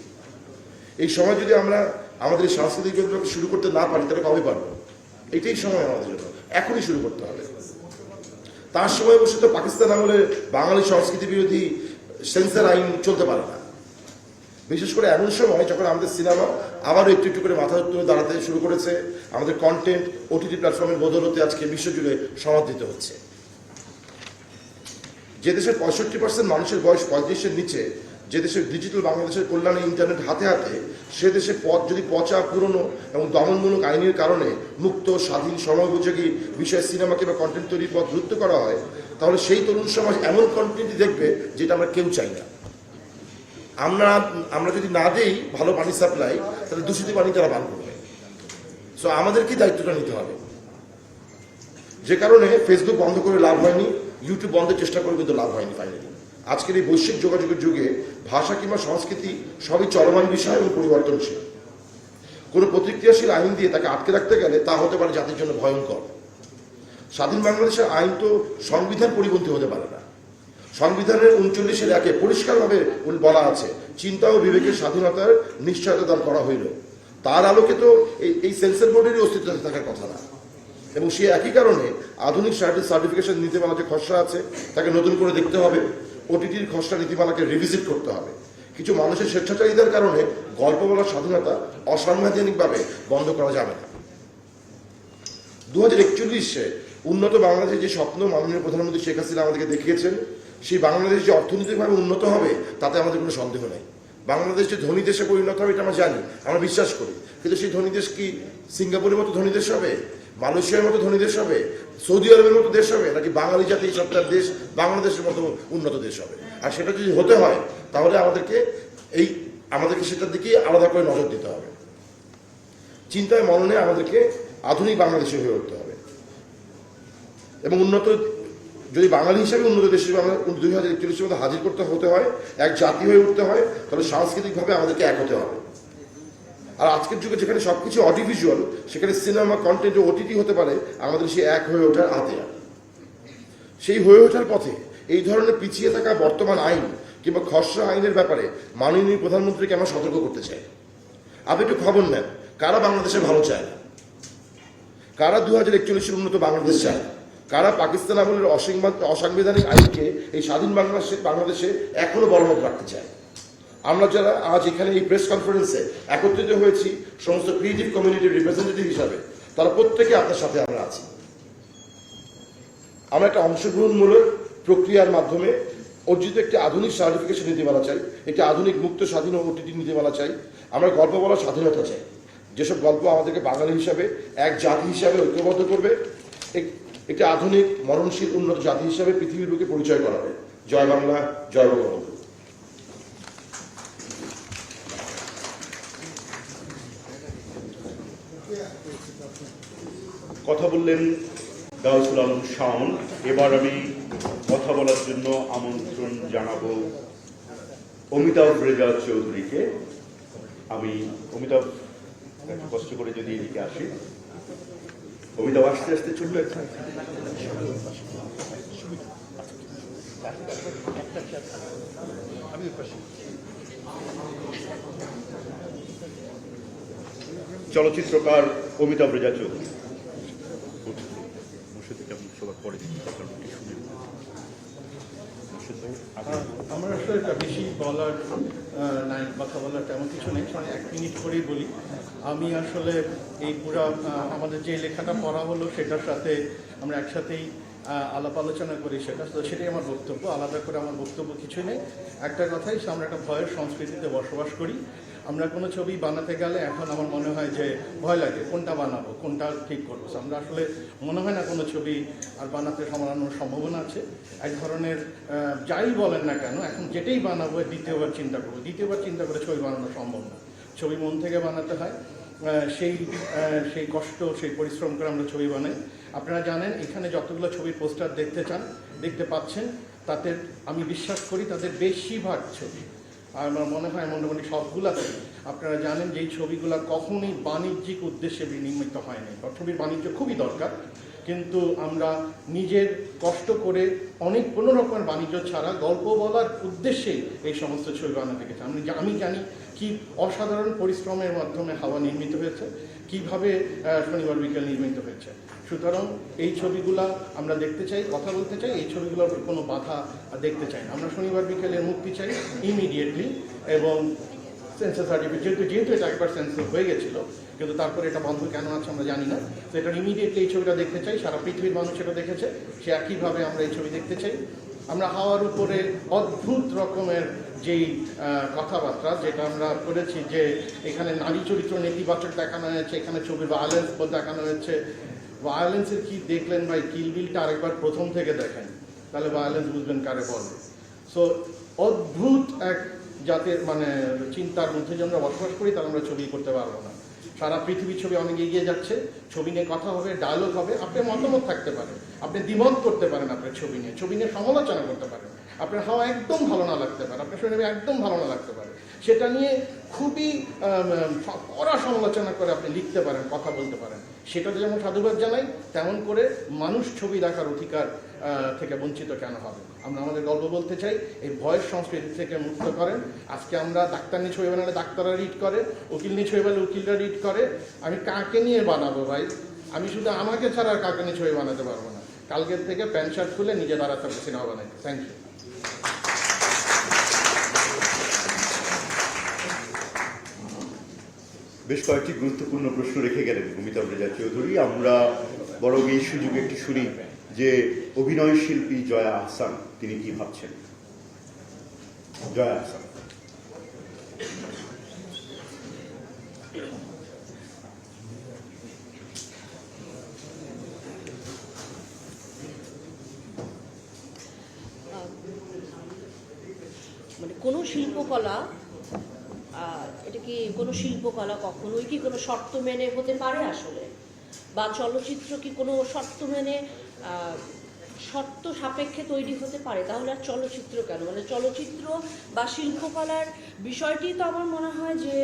Speaker 6: এই সময় যদি আমরা আমাদের এই সাংস্কৃতিক বিপ্লব শুরু করতে না পারি, তাহলে কবে পারবো? এটাই সময় আমাদের জন্য, এখনই শুরু করতে হবে। তার সময় বসে তো পাকিস্তান আমলে বাঙালি সংস্কৃতি বিরোধী সেন্সার আইন চলতে পারে না। বিশেষ করে এমন সময় যখন আমাদের সিনেমা আবারও একটু একটু করে মাথা তুলে দাঁড়াতে শুরু করেছে, আমাদের কন্টেন্ট ওটিটি প্ল্যাটফর্মের বদৌলতে আজকে বিশ্বজুড়ে সমাদৃত হচ্ছে। যে দেশের 65% মানুষের বয়স 35-এর নিচে, যে দেশের ডিজিটাল বাংলাদেশের কল্যাণে ইন্টারনেট হাতে হাতে, সে দেশে যদি পচা, পুরনো এবং দমনমূলক আইনের কারণে মুক্ত, স্বাধীন, সময়োপযোগী বিষয়ে সিনেমা কিংবা কন্টেন্ট তৈরির পথ রুদ্ধ করা হয়, তাহলে সেই তরুণ সমাজ এমন কন্টেন্টই দেখবে যেটা আমরা কেউ চাই না। আমরা যদি না দেই ভালো পানি সাপ্লাই, তাহলে দূষিত পানি তারা পান করবে। সো আমাদেরকেই দায়িত্বটা নিতে হবে। যে কারণে ফেসবুক বন্ধ করে লাভ হয়নি, ইউটিউব বন্ধের চেষ্টা করে কিন্তু লাভ হয়নি। ফাইনালি আজকের এই বৈশ্বিক যোগাযোগের যুগে ভাষা কিংবা সংস্কৃতি সবই চলমান বিষয় এবং পরিবর্তনশীল। কোনো প্রতিক্রিয়াশীল আইন দিয়ে তাকে আটকে রাখতে গেলে তা হতে পারে জাতির জন্য ভয়ঙ্কর। স্বাধীন বাংলাদেশের আইন তো সংবিধান পরিপন্থী হতে পারে না। সংবিধানের 39-এর 1-এ পরিষ্কারভাবে বলা আছে, চিন্তা ও বিবেকের স্বাধীনতার নিশ্চয়তা দান করা হইল। তার আলোকে তো এই সেন্সর বোর্ডেরই অস্তিত্ব থাকার কথা না। এবং সে একই কারণে আধুনিক সার্টিফিকেশন নীতিমালা যে খসড়া আছে তাকে নতুন করে দেখতে হবে, ওটিটির খসড়া নীতিমালাকে রিভিজিট করতে হবে। কিছু মানুষের স্বেচ্ছাচারিতার কারণে গল্প বলার স্বাধীনতা অসাংবিধানিকভাবে বন্ধ করা যাবে না। 2041-এ উন্নত বাংলাদেশের যে স্বপ্ন মাননীয় প্রধানমন্ত্রী শেখ হাসিনা আমাদেরকে দেখিয়েছেন, সেই বাংলাদেশ যে অর্থনৈতিকভাবে উন্নত হবে তাতে আমাদের কোনো সন্দেহ নেই। বাংলাদেশ যে ধনী দেশে পরিণত হবে এটা আমরা জানি, আমরা বিশ্বাস করি। কিন্তু সেই ধনী দেশ কি সিঙ্গাপুরের মতো ধনী দেশ হবে, মালয়েশিয়ার মতো ধনী দেশ হবে, সৌদি আরবের মতো দেশ হবে, নাকি বাঙালি জাতি সত্তার দেশ বাংলাদেশের মতো উন্নত দেশ হবে? আর সেটা যদি হতে হয় তাহলে আমাদেরকে সেটার দিকে আলাদা করে নজর দিতে হবে। চিন্তায় মননে আমাদেরকে আধুনিক বাংলাদেশে হয়ে উঠতে হবে এবং উন্নত, যদি বাঙালি হিসাবে উন্নত দেশ হিসেবে আমরা 2041 মধ্যে হাজির হতে হয়, এক জাতি হয়ে উঠতে হয়, তাহলে সাংস্কৃতিকভাবে আমাদেরকে এক হতে হবে। আর আজকের যুগে যেখানে সবকিছু অডিভিজুয়াল, সেখানে সিনেমা কন্টেন্ট ও ওটিটি হতে পারে আমাদের সেই এক হয়ে ওঠার হাতে। সেই হয়ে ওঠার পথে এই ধরনের পিছিয়ে থাকা বর্তমান আইন কিংবা খসড়া আইনের ব্যাপারে মাননীয় প্রধানমন্ত্রীকে আমরা সতর্ক করতে চাই। আপনি একটু খবর নেন, কারা বাংলাদেশে ভালো চায় না, কারা 2041 উন্নত বাংলাদেশ চায়, কারা পাকিস্তান আমলের অসাংবিধানিক আইনকে এই স্বাধীন বাংলাদেশে এখনো বলবৎ রাখতে চায়। আমরা যারা আজ এখানে এই প্রেস কনফারেন্সে একত্রিত হয়েছি সমস্ত ক্রিয়েটিভ কমিউনিটির রিপ্রেজেন্টেটিভ হিসাবে, তারা প্রত্যেকে আপনার সাথে আমরা আছি। আমরা একটা অংশগ্রহণমূলক প্রক্রিয়ার মাধ্যমে অর্জিত একটি আধুনিক সার্টিফিকেশন নীতিমালা চাই, একটি আধুনিক মুক্ত স্বাধীন ও ওটিটি নীতিমালা চাই। আমরা গল্প বলার স্বাধীনতা চাই, যেসব গল্প আমাদেরকে বাঙালি হিসাবে এক জাতি হিসাবে ঐক্যবদ্ধ করবে, একটি আধুনিক মরণশীল উন্নত জাতি হিসাবে পৃথিবীর বুকে পরিচয় করাবে। জয় বাংলা, জয় বঙ্গবন্ধু।
Speaker 1: কথা বললেন গাউসুল আলম শাওন। এবার আমি কথা বলার জন্য আমন্ত্রণ জানাবো অমিতাভ রেজা চৌধুরীকে। আমি অমিতাভ একটু কষ্ট করে যদি এদিকে আসি। অমিতাভ আস্তে আস্তে ছোট্ট একটা চলচ্চিত্রকার অমিতাভ রেজা চৌধুরী।
Speaker 7: আমার আসলে একটা বেশি বলার নাই, কথা বলার তেমন কিছু নেই, মানে 1 মিনিট করেই বলি। আমি আসলে এই পুরা আমাদের যে লেখাটা পড়া হলো সেটার সাথে আমরা একসাথেই আলাপ আলোচনা করি, সেটাই আমার বক্তব্য। আলাদা করে আমার বক্তব্য কিছুই নেই। একটা কথাই, আমরা একটা ভয়ের সংস্কৃতিতে বসবাস করি। আমরা কোনো ছবি বানাতে গেলে এখন আমার মনে হয় যে ভয় লাগে, কোনটা বানাবো, কোনটা ঠিক করবো। আমরা আসলে মনে হয় না কোনো ছবি আর বানাতে বানানোর সম্ভাবনা আছে। এক ধরনের যাই বলেন না কেন, এখন যেটাই বানাবো দ্বিতীয়বার চিন্তা করবো, দ্বিতীয়বার চিন্তা করে ছবি বানানো সম্ভব না। ছবি মন থেকে বানাতে হয়, সেই কষ্ট, সেই পরিশ্রম করে আমরা ছবি বানাই। আপনারা জানেন এখানে যতগুলো ছবির পোস্টার দেখতে পাচ্ছেন, তাতে আমি বিশ্বাস করি তাদের বেশিরভাগ ছবি, আর আমার মনে হয় মোটামুটি সবগুলাতে আপনারা জানেন যে এই ছবিগুলো কখনোই বাণিজ্যিক উদ্দেশ্যে নির্মিত হয়নি। ছবির বাণিজ্য খুবই দরকার, কিন্তু আমরা নিজের কষ্ট করে অনেক কোনো রকমের বাণিজ্য ছাড়া গল্প বলার উদ্দেশ্যেই এই সমস্ত ছবি বানাতে গেছে। আমি জানি কি অসাধারণ পরিশ্রমের মাধ্যমে হাওয়া নির্মিত হয়েছে, কিভাবে শনিবার বিকেল নির্মিত হয়েছে। সুতরাং এই ছবিগুলা আমরা দেখতে চাই, কথা বলতে চাই, এই ছবিগুলোর কোনো বাধা দেখতে চাই না। আমরা শনিবার বিকেলের মুক্তি চাই ইমিডিয়েটলি, এবং সেন্সর সার্টিফিকেট যেহেতু এটা একবার সেন্সর হয়ে গেছিল, কিন্তু তারপরে এটা বন্ধ কেন আছে আমরা জানি না। তো এটা ইমিডিয়েটলি এই ছবিটা দেখতে চাই, সারা পৃথিবীর মানুষ এটা দেখেছে, সে একইভাবে আমরা এই ছবি দেখতে চাই। আমরা হাওয়ার উপরে অদ্ভুত রকমের যেই কথাবার্তা যেটা আমরা করেছি, যে এখানে নারী চরিত্র নেতিবাচক দেখানো হয়েছে, এখানে ছবির ভায়োলেন্স দেখানো হয়েছে। ভায়োলেন্সের কি দেখলেন ভাই? কিল বিলটা আরেকবার প্রথম থেকে দেখেন, তাহলে ভায়োলেন্স বুঝবেন কারে বলে। সো অদ্ভুত এক জাতের চিন্তার মধ্যে যে আমরা বসবাস করি, তাহলে আমরা ছবি করতে পারবো না। সারা পৃথিবীর ছবি অনেক এগিয়ে যাচ্ছে, ছবি নিয়ে কথা হবে, ডায়লগ হবে, আপনার মতামত থাকতে পারে, আপনি দ্বিমত করতে পারেন, আপনার ছবি নিয়ে সমালোচনা করতে পারেন, আপনার হাওয়া একদম ভালো না লাগতে পারে, আপনার শরীরে একদম ভালো না লাগতে পারে, সেটা নিয়ে খুবই কড়া সমালোচনা করে আপনি লিখতে পারেন, কথা বলতে পারেন। সেটাতে যেমন সাধুবাদ জানাই, তেমন করে মানুষ ছবি দেখার অধিকার থেকে বঞ্চিত কেন হবে? আমরা আমাদের গল্প বলতে চাই, এই ভয়ের সংস্কৃতি থেকে মুক্ত করেন। আজকে আমরা ডাক্তার নিয়ে ছবি বানালে ডাক্তাররা রিড করে, উকিল নিয়ে ছবি বানালে উকিলরা রিড করে। আমি কাকে নিয়ে বানাবো ভাই? আমি শুধু আমাকে ছাড়া আর কাকে নিয়ে ছবি বানাতে পারবো না। কালকের থেকে প্যান্ট শার্ট খুলে নিজে দাঁড়াতে হবে সিনেমা বানাইতে। Thank you.
Speaker 1: বেশ কয়েকটি গুরুত্বপূর্ণ প্রশ্ন রেখে গেলেন অমিতাভ রেজা চৌধুরী। আমরা বরং এই সুযোগে একটু শুনি যে অভিনয় শিল্পী জয়া আহসান তিনি কি ভাবছেন। জয়া আহসান।
Speaker 8: মানে কোনো শিল্পকলা, এটা কি কোনো শিল্পকলা কখনোই কি কোনো শর্ত মেনে হতে পারে আসলে, বা চলচ্চিত্র কি কোনো শর্ত মেনে শর্ত সাপেক্ষে তৈরি হতে পারে? তাহলে আর চলচ্চিত্র কেন? মানে চলচ্চিত্র বা শিল্পকলার বিষয়টি তো আমার মনে হয় যে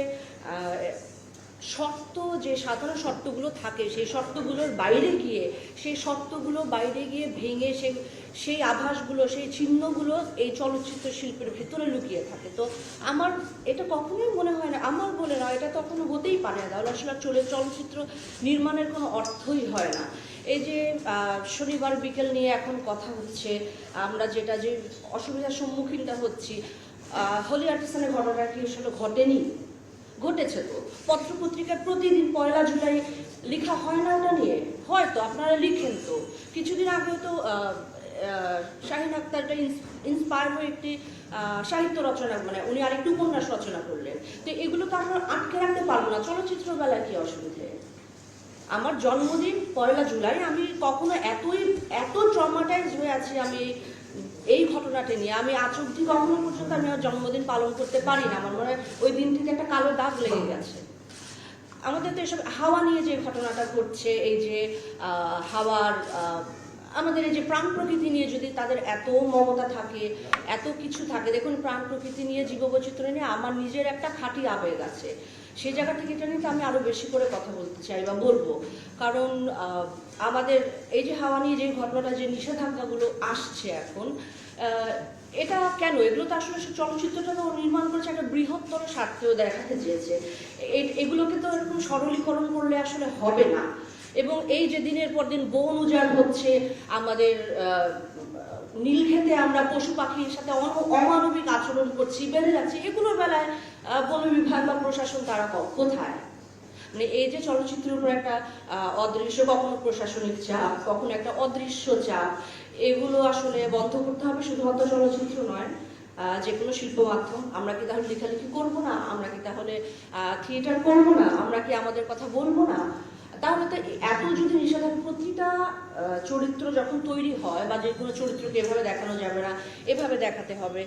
Speaker 8: শর্ত, যে সাধারণ শর্তগুলো থাকে সেই শর্তগুলোর বাইরে গিয়ে, সেই শর্তগুলো বাইরে গিয়ে ভেঙে সেই আভাসগুলো, সেই চিহ্নগুলো এই চলচ্চিত্র শিল্পের ভেতরে লুকিয়ে থাকে। তো আমার এটা কখনোই মনে হয় না, আমার বলে না, এটা কখনো হতেই পারে না। তাহলে আসলে চলচ্চিত্র নির্মাণের কোনো অর্থই হয় না। এই যে শনিবার বিকেল নিয়ে এখন কথা হচ্ছে, আমরা যেটা যে অসুবিধার সম্মুখীনটা হচ্ছি, হলি আর্টিসানের ঘটনা কি আসলে ঘটেনি? ঘটেছে তো। পত্রপত্রিকায় প্রতিদিন 1 জুলাই লেখা হয় না ওটা নিয়ে? হয়তো আপনারা লিখেন তো। কিছুদিন আগে তো শাহিন আক্তারটা ইন্সপায়ার হয়ে একটি সাহিত্য রচনা, মানে উনি আরেকটি উপন্যাস রচনা করলেন। তো এগুলো তো আমরা আটকে রাখতে পারবো না। চলচ্চিত্র বেলায় কি অসুবিধে? আমার জন্মদিন 1 জুলাই, আমি কখনো এত ট্রমাটাইজ হয়ে আছি আমি এই ঘটনাটা নিয়ে, আমি আজ অব্দি কখনো পর্যন্ত আমি আমার জন্মদিন পালন করতে পারি না। আমার মনে হয় ওই দিনটিতে একটা কালো দাগ লেগে গেছে। আমাদের তো এসব হাওয়া নিয়ে যে ঘটনাটা ঘটছে, এই যে হাওয়ার, আমাদের এই যে প্রাণ প্রকৃতি নিয়ে যদি তাদের এত মমতা থাকে, এত কিছু থাকে, দেখুন প্রাণ প্রকৃতি নিয়ে, জীববৈচিত্র্য নিয়ে আমার নিজের একটা খাঁটি আবেগ আছে। সেই জায়গা থেকে এটা নিয়ে আমি আরও বেশি করে কথা বলতে চাই বা বলবো। কারণ আমাদের এই যে হাওয়া নিয়ে যে ঘটনাটা, যে নিষেধাজ্ঞাগুলো আসছে এখন, এটা কেন? এগুলো তো আসলে চলচ্চিত্রটা তো নির্মাণ করেছে একটা বৃহত্তর স্বার্থেও দেখাতে চেয়েছে। এগুলোকে তো এরকম সরলীকরণ করলে আসলে হবে না। এবং এই যে দিনের পর দিন বন উজাড় হচ্ছে, আমাদের নীলক্ষেতে আমরা পশু পাখির সাথে অমানবিক আচরণ করছি, বেড়ে যাচ্ছে, এগুলোর বেলায় বন বিভাগ বা প্রশাসন তারা কোথায়? মানে এই যে চলচ্চিত্রের উপর একটা অদৃশ্য, কখনো প্রশাসনিক চাপ, কখনো একটা অদৃশ্য চাপ, এগুলো আসলে বন্ধ করতে হবে। শুধুমাত্র চলচ্চিত্র নয়, যে কোনো শিল্প মাধ্যম। আমরা কি তাহলে লেখালেখি করবো না? আমরা কি তাহলে থিয়েটার করবো না? আমরা কি আমাদের কথা বলবো না? তাহলে তো এত যদি নিষেধাজ্ঞা, প্রতিটা চরিত্র যখন তৈরি হয়, বা যে কোনো চরিত্রকে এভাবে দেখানো যাবে না, এভাবে দেখাতে হবে,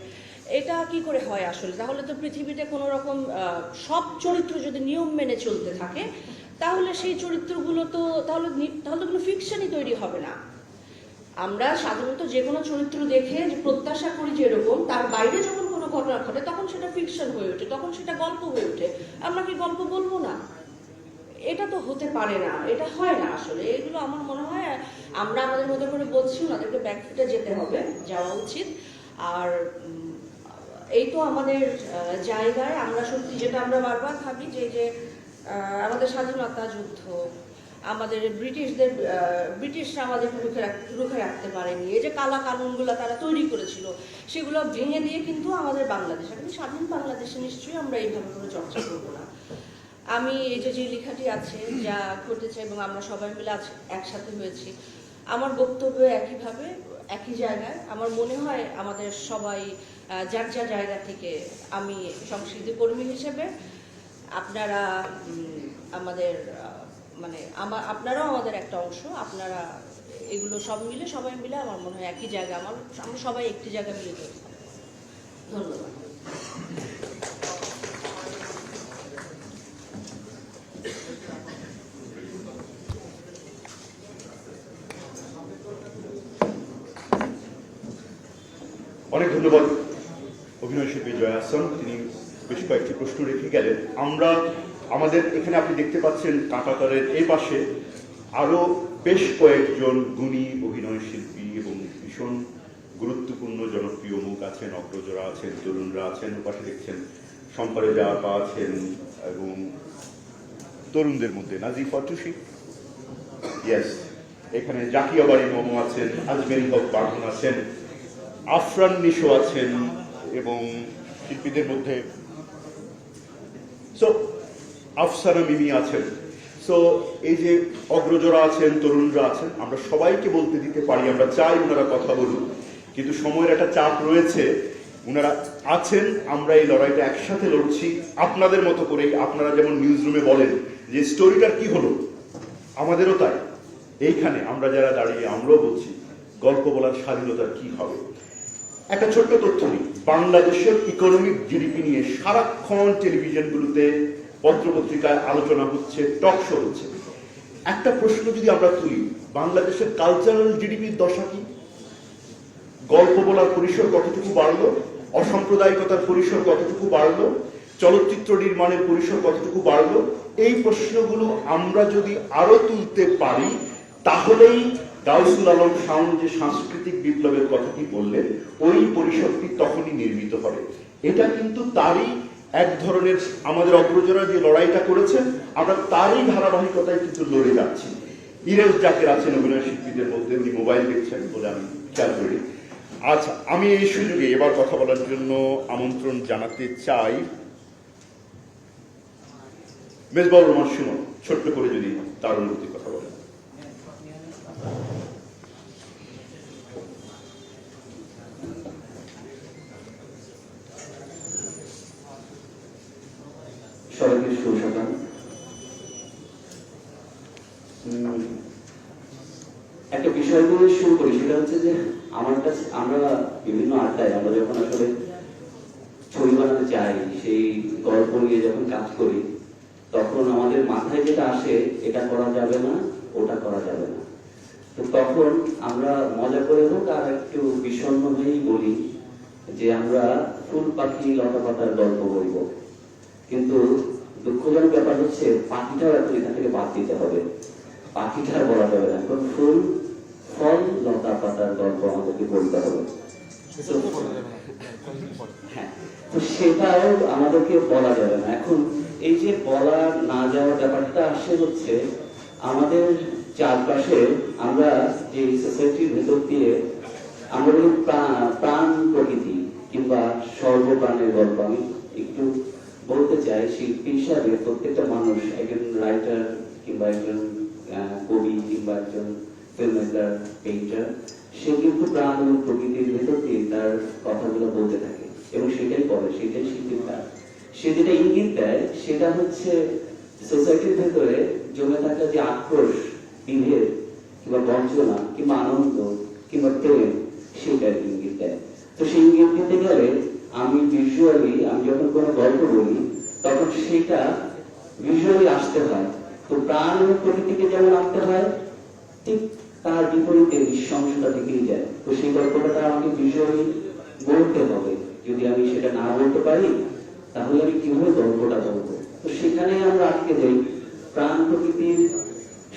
Speaker 8: এটা কি করে হয় আসলে? তাহলে তো পৃথিবীতে কোনো রকম সব চরিত্র যদি নিয়ম মেনে চলতে থাকে, তাহলে সেই চরিত্রগুলো তো তাহলে কোনো ফিকশনই তৈরি হবে না। আমরা সাধারণত যে কোনো চরিত্র দেখে যে প্রত্যাশা করি যে এরকম, তার বাইরে যখন কোনো ঘটনা ঘটে তখন সেটা ফিকশন হয়ে ওঠে, তখন সেটা গল্প হয়ে ওঠে। আমরা কি গল্প বলবো না? এটা তো হতে পারে না, এটা হয় না আসলে। এগুলো আমার মনে হয় আমরা আমাদের মতো করে বলছি, ওনাদেরকে ব্যাকফুটে যেতে হবে, যাওয়া উচিত। আর এই তো আমাদের জায়গায় আমরা সত্যি, যেটা আমরা বারবার ভাবি যে আমাদের স্বাধীনতা যুদ্ধ, আমাদের ব্রিটিশরা আমাদেরকে রুখে রাখতে পারেনি। এই যে কালা কানুনগুলো তারা তৈরি করেছিল, সেগুলো ভেঙে দিয়ে কিন্তু আমাদের বাংলাদেশ, এখন স্বাধীন বাংলাদেশে নিশ্চয়ই আমরা এইভাবে করে চর্চা করবো না। আমি এই যে লেখাটি আছে, যা ঘটেছে, এবং আমরা সবাই মিলে একসাথে হয়েছি, আমার বক্তব্য একইভাবে, একই জায়গায়। আমার মনে হয় আমাদের সবাই যার যার জায়গা থেকে, আমি সংস্কৃতি কর্মী হিসেবে, আপনারা আমাদের আপনারাও আমাদের একটা অংশ। আপনারা এগুলো সবাই মিলে আমার মনে হয় একই জায়গা, আমরা সবাই একটি জায়গায় মিলিত হয়েছি। ধন্যবাদ।
Speaker 1: অনেক ধন্যবাদ অভিনয় শিল্পী জয়া আহসান। তিনি বেশ কয়েকটি প্রশ্ন রেখে গেলেন। আমাদের এখানে আপনি দেখতে পাচ্ছেন কাঁটাতারের এই পাশে আরো বেশ কয়েকজন গুণী অভিনয় শিল্পী এবং ভীষণ গুরুত্বপূর্ণ জনপ্রিয় মুখ আছেন, অগ্রজরা আছেন, তরুণরা আছেন। পাশে দেখছেন সম্পারেজা আপা আছেন, এবং তরুণদের মধ্যে নাজিফা টুসি, ইয়েস, এখানে জাকিয়া বাড়ি মোমো আছেন, আজমেরি হক বাঘন আছেন, আফরান নিশো আছেন, এবং শিল্পীদের মধ্যে আফসানা মিমি আছেন। সো এই যে অগ্রজরা আছেন, তরুণরা আছেন, আমরা সবাইকে বলতে দিতে পারি, আমরা চাই ওনারা কথা বলুন, কিন্তু সময়ের একটা চাপ রয়েছে। ওনারা আছেন, আমরা এই লড়াইটা একসাথে লড়ছি আপনাদের মতো করেই। আপনারা যেমন নিউজ রুমে বলেন যে স্টোরিটার কি হলো, আমাদেরও তাই। এইখানে আমরা যারা দাঁড়িয়ে আমরাও বলছি গল্প বলার স্বাধীনতার কি হবে। একটা ছোট্ট তথ্য নিই, বাংলাদেশের ইকোনমিক জিডিপি নিয়ে সারাক্ষণ টেলিভিশনগুলোতে, পত্রপত্রিকায় আলোচনা হচ্ছে, টক শো হচ্ছে। একটা প্রশ্ন যদি আমরা তুলি, বাংলাদেশের কালচারাল জিডিপির দশা কি? গল্প বলার পরিসর কতটুকু বাড়লো, অসাম্প্রদায়িকতার পরিসর কতটুকু বাড়লো, চলচ্চিত্র নির্মাণের পরিসর কতটুকু বাড়লো? এই প্রশ্নগুলো আমরা যদি আরো তুলতে পারি, তাহলেই গাউসুল আলম শাওন যে সাংস্কৃতিক বিপ্লবের কথাটি বললেন, ওই পরিসরটি তখনই নির্মিত হবে। এটা কিন্তু তারই এক ধরনের, আমাদের অগ্রজরা যে লড়াইটা করেছেন, আমরা তারই ধারাবাহিকতায় কিন্তু লড়ে যাচ্ছি। ইরেজ জাকের আছেন অভিনয় শিল্পীদের মধ্যে, উনি মোবাইল দেখছেন বলে আমি খেয়াল করি। আচ্ছা, আমি এই সুযোগে এবার কথা বলার জন্য আমন্ত্রণ জানাতে চাই মেজবাউর রহমান সুমন, ছোট্ট করে যদি তার অনুভূতির কথা বলেন।
Speaker 9: সবাইকে শুভ সকাল। একটা বিষয় দিয়ে শুরু করি, সেটা হচ্ছে যে আমার কাছে, আমরা বিভিন্ন আড্ডায় আমরা যখন আসলে ছবি বানাতে চাই, সেই গল্প নিয়ে যখন কাজ করি, তখন আমাদের মাথায় যেটা আসে, এটা করা যাবে না, ওটা করা যাবে না। তো তখন আমরা মজা করে হোক আর একটু বিষণ্ণ হয়েই বলি যে আমরা ফুল পাখি লতা পাতার গল্প বলব। কিন্তু দুঃখজনক ব্যাপার হচ্ছে পাখিটাও এখন এখান থেকে বাদ দিতে হবে, পাখিটা আর বলা যাবে না, এখন ফুল ফল লতা পাতার গল্প আমাদেরকে বলতে হবে। হ্যাঁ, তো সেটাও আমাদেরকে বলা যাবে না। এখন এই যে বলা না যাওয়ার ব্যাপারটা আসে হচ্ছে আমাদের চারপাশে, আমরা যে সোসাইটির ভেতর দিয়ে আমরা প্রাণ প্রকৃতি কিংবা সর্বপ্রাণের গল্প, আমি একটু বলতে চাই শিল্পী হিসাবে প্রত্যেকটা মানুষ, একজন রাইটার কিংবা একজন কবি কিংবা একজন ফিল্ম মেকার, পেইন্টার, সে কিন্তু প্রাণ এবং প্রকৃতির ভেতর দিয়ে তার কথাগুলো বলতে থাকে এবং সেটাই করে, সেটাই শিল্পীর কাজ। সে যেটা ইঙ্গিত দেয় সেটা হচ্ছে সোসাইটির ভেতরে জমে থাকা যে আক্রোশ, বিভেদ কিংবা বঞ্চনা কিংবা আনন্দ কিংবা প্রেম, সেটার ইঙ্গিত দেয়। তো সেই ইঙ্গিত দিতে গেলে আমি ভিজুয়ালি, আমি যখন কোনো গল্প বলি তখন সেটা ভিজুয়ালি আসতে হয়। তো প্রাণ এবং প্রকৃতিকে যেমন আনতে হয়, ঠিক তার বিপরীতে নৃশংসতা থেকেই যায়। তো সেই গল্পটা আমাকে ভিজুয়ালি বলতে হবে। যদি আমি সেটা না বলতে পারি, তাহলে আমি কিভাবে গল্পটা বলবো? তো সেখানে আমরা আটকে যাই। প্রাণ প্রকৃতির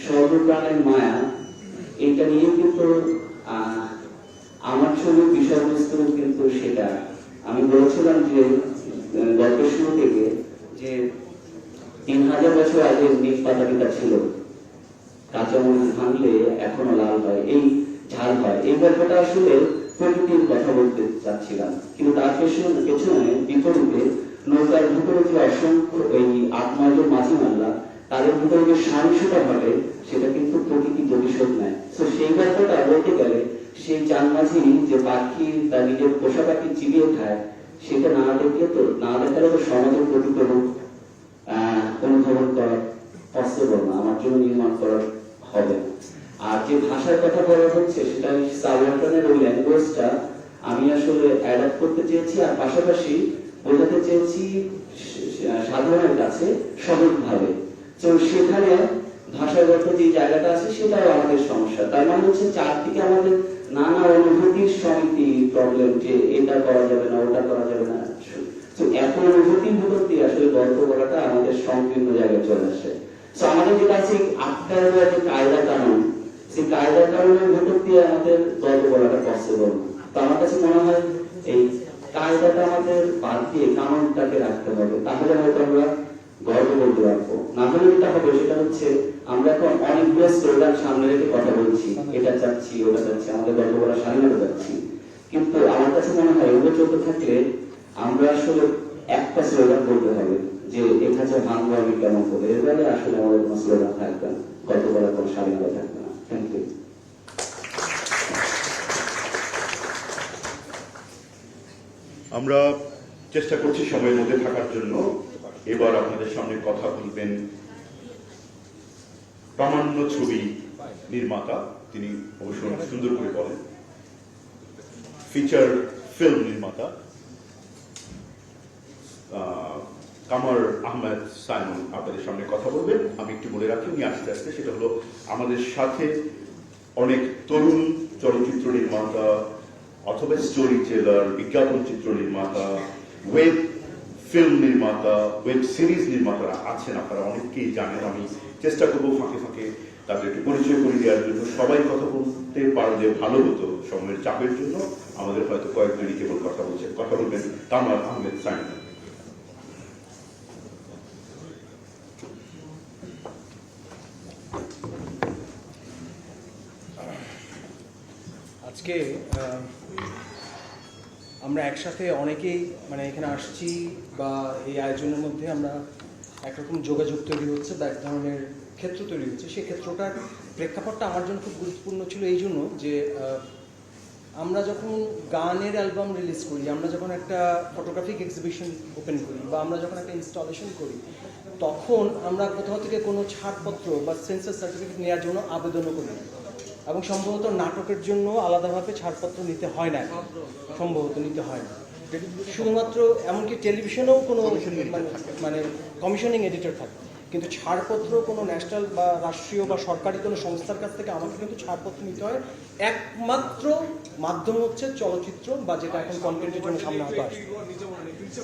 Speaker 9: সর্বপ্রাণের মায়া, এটা নিয়ে কিন্তু আমার ছবির বিষয়বস্তু কিন্তু সেটা। আমি বলেছিলাম যে গল্পের শুরু থেকে যে 3000 বছর আগে নিম পাতাটা ছিল, কাঁচা মরিচ ভাঙলে এখনো লাল হয়, এই ঝাল হয়। এই গল্পটা আসলে প্রকৃতির কথা বলতে চাচ্ছিলাম, কিন্তু তার পেছনে বিপরীতে নৌকার ভিতরে যে অসংখ্য এই 8-9 মাঝি মাল্লা, তাদের ভিতরে যে সহিংসতা ঘটে, সেটা কিন্তু প্রকৃতি প্রতিশোধ নেয়। তো সেই গল্পটা বলতে গেলে সেই চান মাঝি যে পাখি তার নিজের পোষা পাখি চিবিয়ে খায়, সেটা না দেখলে তো, না দেখালে তো সমাজের প্রতিফলন অনুধাবন করা পসিবল না, আমার জন্য নির্মাণ করা হবে। আর যে ভাষার কথা বলা হচ্ছে, সেটা সাবওয়াটানের ওই ল্যাঙ্গুয়েজটা আমি আসলে অ্যাডাপ্ট করতে চেয়েছি, আর পাশাপাশি বোঝাতে চেয়েছি সাধারণের কাছে সহজভাবে। তো সেখানে ভাষাগত যে জায়গাটা আছে, সেটাও আমাদের সমস্যা। তার মানে হচ্ছে চারদিকে আমাদের নানা অনুভূতির সমিতি প্রবলেম, যে এটা করা যাবে না, ওটা করা যাবে না। তো এত অনুভূতির ভিতর দিয়ে আসলে গল্প বলাটা আমাদের সংকীর্ণ জায়গায় চলে আসে। তো আমাদের যেটা আছে আটকায় দেওয়া যে কায়দা কানুন, সেই কায়দা কানুনের ভিতর দিয়ে আমাদের গল্প বলাটা পসিবল। তো আমার কাছে মনে হয় এই কায়দাটা আমাদের বাদ দিয়ে কানুনটাকে রাখতে হবে, তাহলে হয়তো আমরা গল্প বলতে পারবো। না হলে যেটা হবে সেটা হচ্ছে আমরা এখন অনেকগুলো স্লোগান সামনে রেখে কথা বলছি, এটা চাচ্ছি, ওটা চাচ্ছি, আমাদের গল্প বলার স্বাধীনতা চাচ্ছি। কিন্তু আমার কাছে মনে হয় ওগুলো চলতে থাকলে আমরা আসলে একটা স্লোগান বলতে হবে, যে এখানে মানবো আমি কেমন করে, এর বেলায় আসলে আমাদের কোনো স্লোগান থাকবে না, গল্প বলার কোনো স্বাধীনতা থাকবে না। Thank you.
Speaker 1: আমরা চেষ্টা করছি সময়ের মধ্যে থাকার জন্য। এবার আপনাদের সামনে কথা বলবেন প্রামাণ্য ছবি নির্মাতা, তিনি অবশ্য সুন্দর করে বলেন, ফিচার ফিল্ম নির্মাতা কামার আহমেদ সাইমন আপনাদের সামনে কথা বলবেন। আমি একটু বলে রাখি উনি আস্তে আস্তে, সেটা হলো আমাদের সাথে অনেক তরুণ চলচ্চিত্র নির্মাতা অথবা স্টোরি টেলার, বিজ্ঞাপন চিত্র নির্মাতা, ওয়েব ফিল্ম নির্মাতা, ওয়েব সিরিজ নির্মাতারা আছেন, আপনারা অনেককেই জানেন। আমি চেষ্টা করবো ফাঁকে ফাঁকে তাদের একটু পরিচয় করে দেওয়ার জন্য। সবাই কথা বলতে পারলে ভালো হতো, সময়ের চাপের জন্য আমাদের হয়তো কয়েকজনই কেবল কথা বলবেন। কামার আহমেদ সাইমন।
Speaker 3: আজকে আমরা একসাথে অনেকেই মানে এখানে আসছি, বা এই আয়োজনের মধ্যে আমরা একরকম যোগাযোগ তৈরি হচ্ছে বা এক ধরনের ক্ষেত্র তৈরি হচ্ছে। সেই ক্ষেত্রটার প্রেক্ষাপটটা আমার জন্য খুব গুরুত্বপূর্ণ ছিল এই জন্য যে আমরা যখন গানের অ্যালবাম রিলিজ করি, আমরা যখন একটা ফটোগ্রাফিক এক্সিবিশন ওপেন করি, বা আমরা যখন একটা ইনস্টলেশন করি, তখন আমরা কোথাও থেকে কোনো ছাড়পত্র বা সেন্সার সার্টিফিকেট নেওয়ার জন্য আবেদনও করি না। এবং সম্ভবত নাটকের জন্য আলাদাভাবে ছাড়পত্র নিতে হয় না, সম্ভবত নিতে হয় না। শুধুমাত্র এমনকি টেলিভিশনেও কোনো মানে কমিশনিং এডিটর থাকে, কিন্তু ছাড়পত্র কোনো ন্যাশনাল বা রাষ্ট্রীয় বা সরকারি কোনো সংস্থার কাছ থেকে আমাকে কিন্তু ছাড়পত্র নিতে হয়। একমাত্র মাধ্যম হচ্ছে চলচ্চিত্র, বা যেটা এখন কন্টেন্টের জন্য সামনে হতে আসে।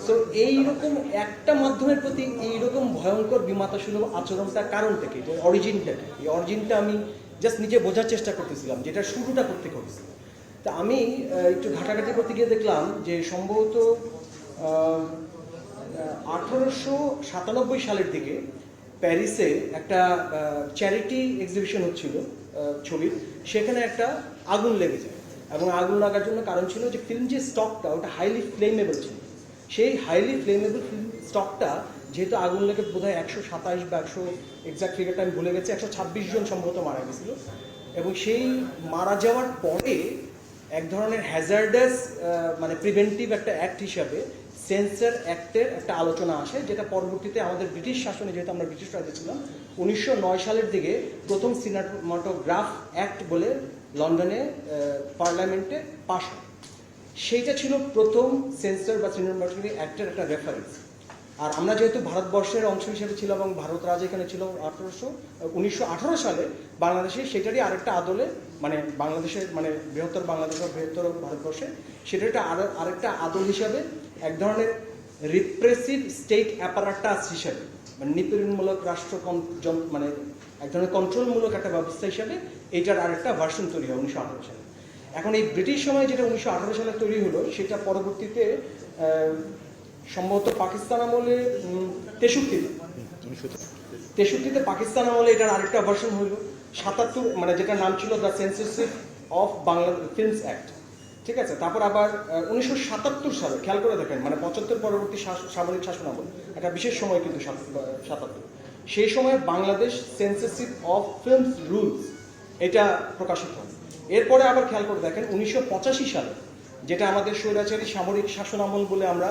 Speaker 3: তো এইরকম একটা মাধ্যমের প্রতি এইরকম ভয়ঙ্কর বিমাতাসুলভ আচরণটার কারণটা কি, অরিজিনটা কি, এই অরিজিনটা আমি জাস্ট নিজে বোঝার চেষ্টা করতেছিলাম, যেটা শুরুটা করতে হয়েছিল। তা আমি একটু ঘাটাঘাটি করতে গিয়ে দেখলাম যে সম্ভবত 1897 সালের দিকে প্যারিসে একটা চ্যারিটি এক্সিবিশন হচ্ছিল ছবির, সেখানে একটা আগুন লেগে যায়। এবং আগুন লাগার জন্য কারণ ছিল যে ফিল্ম যে স্টকটা ওটা হাইলি ফ্লেমেবল ছিল। সেই হাইলি ফ্লেমেবল ফিল্ম স্টকটা যেহেতু আগুন লেগে বোধহয় 127 বা 100 এক্সাক্ট ফিগারটা আমি ভুলে গেছি, 126 জন সম্ভবত মারা গেছিল। এবং সেই মারা যাওয়ার পরে এক ধরনের হ্যাজার্ডাস মানে প্রিভেন্টিভ একটা অ্যাক্ট হিসাবে সেন্সর অ্যাক্টের একটা আলোচনা আসে, যেটা পরবর্তীতে আমাদের ব্রিটিশ শাসনে, যেহেতু আমরা ব্রিটিশ রাজ্যে ছিলাম, 1909 সালের দিকে প্রথম সিনেমাটোগ্রাফ অ্যাক্ট বলে লন্ডনে পার্লামেন্টে পাশ হয়। সেইটা ছিল প্রথম সেন্সর বা সিনেমাটোগ্রাফি অ্যাক্টের একটা রেফারেন্স। আর আমরা যেহেতু ভারতবর্ষের অংশ হিসেবে ছিল এবং ভারত রাজ এখানে ছিল 1918 সালে বাংলাদেশে, সেটারই আরেকটা আদলে মানে বাংলাদেশের মানে বৃহত্তর বাংলাদেশ বা বৃহত্তর ভারতবর্ষে সেটা আরেকটা আদল হিসাবে এক ধরনের রিপ্রেসিভ স্টেট অ্যাপারাটাস হিসাবে, মানে নিপীড়নমূলক রাষ্ট্র মানে এক ধরনের কন্ট্রোলমূলক একটা ব্যবস্থা হিসাবে এইটার আরেকটা ভার্সন তৈরি হয় 1918 সালে। এখন এই ব্রিটিশ সময় যেটা 1918 সালে তৈরি হলো, সেটা পরবর্তীতে সম্ভবত পাকিস্তান আমলে 63তে পাকিস্তান আমলে এটার আরেকটা ভার্সন হইল 77, মানে যেটার নাম ছিল the censorship of Bangla films act. ঠিক আছে, তারপর আবার 1977 সালে, খেয়াল করে দেখেন, মানে 75 পরবর্তী সামরিক শাসন আমল, একটা বিশেষ সময় কিন্তু 77, সেই সময় Bangladesh censorship of films rules এটা প্রকাশিত হয়। এরপরে আবার খেয়াল করে দেখেন 1985 সালে, যেটা আমাদের স্বৈরাচারী সামরিক শাসন আমল বলে আমরা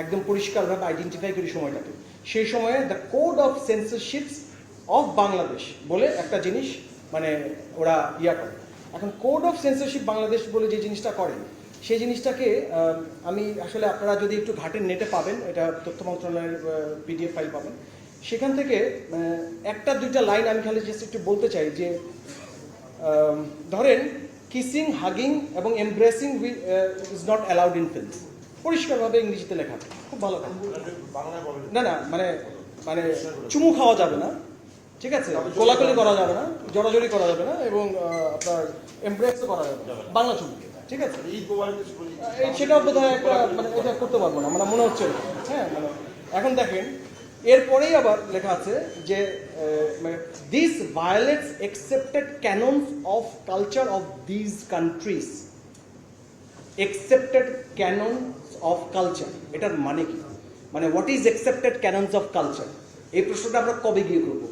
Speaker 3: একদম পরিষ্কারভাবে আইডেন্টিফাই করি সময়টাকে, সেই সময়ে the code of censorships of Bangladesh বলে একটা জিনিস মানে ওরা করে। এখন কোড অফ সেন্সরশিপ বাংলাদেশ বলে যে জিনিসটা করে, সেই জিনিসটাকে আমি আসলে আপনারা যদি একটু ঘাটের নেটে পাবেন, এটা তথ্য মন্ত্রণালয়ের PDF ফাইল পাবেন, সেখান থেকে একটা দুইটা লাইন আমি খালি জাস্ট একটু বলতে চাই যে ধরেন কিসিং, হাগিং এবং embarrassing is not allowed in film, পরিষ্কারভাবে ইংরেজিতে লেখা, খুব ভালো কথা। না না মানে মানে চুমু খাওয়া যাবে না, ঠিক আছে, কোলাকুলি করা যাবে না, জড়াজড়ি করা যাবে না, এবং আপনার এমব্রেসও করা যাবে না, বাংলা চুমু, ঠিক আছে। সেটাও বোধ হয় একটা মানে এটা করতে পারবো না, মানে মনে হচ্ছে। হ্যাঁ, মানে এখন দেখেন এরপরেই আবার লেখা আছে যে this violates accepted canons of culture of these countries. Accepted canons of culture, এটার মানে কি? মানে what is accepted canons of culture, এই প্রশ্নটা আমরা কবে গিয়ে করবো?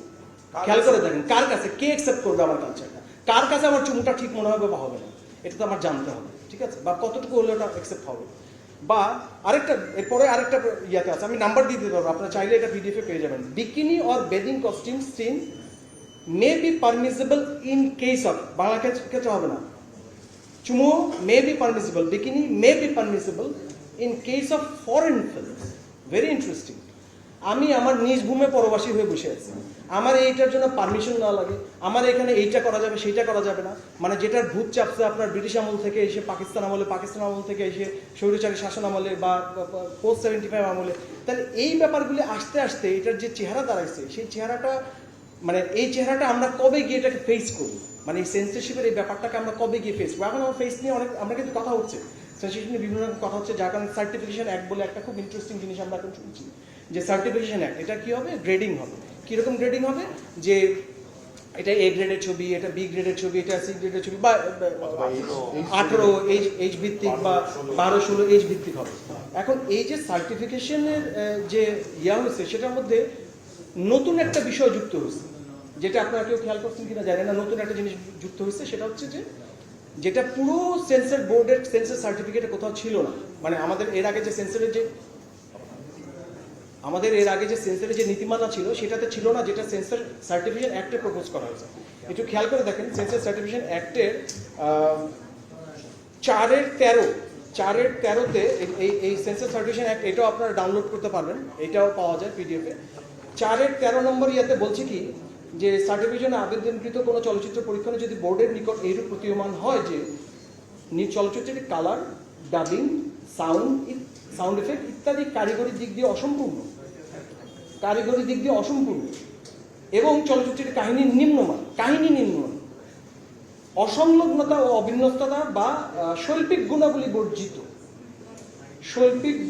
Speaker 3: খেয়াল করে দেখেন, কার কাছে কে অ্যাকসেপ্ট করবে আমার কালচারটা, কার কাছে আমার চুমুটা ঠিক মনে হবে বা হবে না, এটা তো আমার জানতে হবে, ঠিক আছে? বা কতটুকু হলে ওটা অ্যাকসেপ্ট হবে। বা আরেকটা, এরপরে আরেকটা ইয়াতে আছে, আমি নাম্বার দিয়ে দিতে পারবো, আপনারা চাইলে এটা পিডিএফে পেয়ে যাবেন। Bikini or bathing costume scene may be permissible in case of, Bangla ক্ষেত্রে হবে না, চুমু may be permissible, bikini may be permissible in case of foreign films. Very interesting. আমি আমার নিজ ভূমে পরবাসী হয়ে বসে আছি, আমার এইটার জন্য পারমিশন না লাগে, আমার এখানে এইটা করা যাবে সেইটা করা যাবে না, মানে যেটার ভূত চাপছে আপনার ব্রিটিশ আমল থেকে এসে, পাকিস্তান আমল থেকে এসে, স্বৈরাচারী শাসন আমলে বা পোস্ট 75 আমলে, তাহলে এই ব্যাপারগুলি আস্তে আস্তে এটার যে চেহারা দাঁড়াইছে সেই চেহারাটা, মানে এই চেহারাটা আমরা কবে গিয়ে এটাকে ফেস করব, মানে এই সেন্সরশিপের এই ব্যাপারটাকে আমরা কবে গিয়ে ফেস করবো? এখন আমার ফেস নিয়ে অনেক আমরা কিন্তু কথা হচ্ছে, সেন্সরশিপ নিয়ে বিভিন্ন রকম কথা হচ্ছে, যার কারণে সার্টিফিকেশন অ্যাক্ট বলে একটা খুব ইন্টারেস্টিং জিনিস আমরা এখন শুনছি, যে সার্টিফিকেশন অ্যাক্ট, এটা কি হবে? গ্রেডিং হবে। কীরকম গ্রেডিং হবে? যে এটা এ গ্রেডের ছবি, এটা বি গ্রেডের ছবি, এটা সি গ্রেডের ছবি, বা 18 এইজ ভিত্তিক বা 12-16 এইজ ভিত্তিক হবে। এখন এই যে সার্টিফিকেশনের যে ইয়া হয়েছে, সেটার মধ্যে নতুন একটা বিষয় যুক্ত হয়েছে, যেটা আপনারা কেউ খেয়াল করছেন কিনা জানেন না। নতুন একটা জিনিস যুক্ত হয়েছে, সেটা হচ্ছে যে যেটা পুরো সেন্সর বোর্ডের সেন্সর সার্টিফিকেটে কোথাও ছিল না। মানে আমাদের এর আগে যে সেন্সরের যে নীতিমালা ছিল সেটাতে ছিল না, যেটা সেন্সর সার্টিফিকেশন অ্যাক্টে প্রপোজ করা হয়েছে। একটু খেয়াল করে দেখেন, সেন্সর সার্টিফিকেশন অ্যাক্টের 4-13-তে এই সেন্সর সার্টিফিকেশন অ্যাক্ট, এটাও আপনারা ডাউনলোড করতে পারবেন, এটাও পাওয়া যায় পিডিএফে। 4-13 নম্বর ইয়াতে বলছে কি, যে সার্টিফিকেশনে আবেদনকৃত কোনো চলচ্চিত্র পরীক্ষণে যদি বোর্ডের নিকট এইরূপ প্রতীয়মান হয় যে চলচ্চিত্রের কালার, ডাবিং, সাউন্ড এফেক্ট ইত্যাদি কারিগরি দিক দিয়ে অসম্পূর্ণ এবং চলচ্চিত্রের কাহিনী নিম্নমান, অসংলগ্নতা ও অবিন্যস্ততা বা শৈল্পিক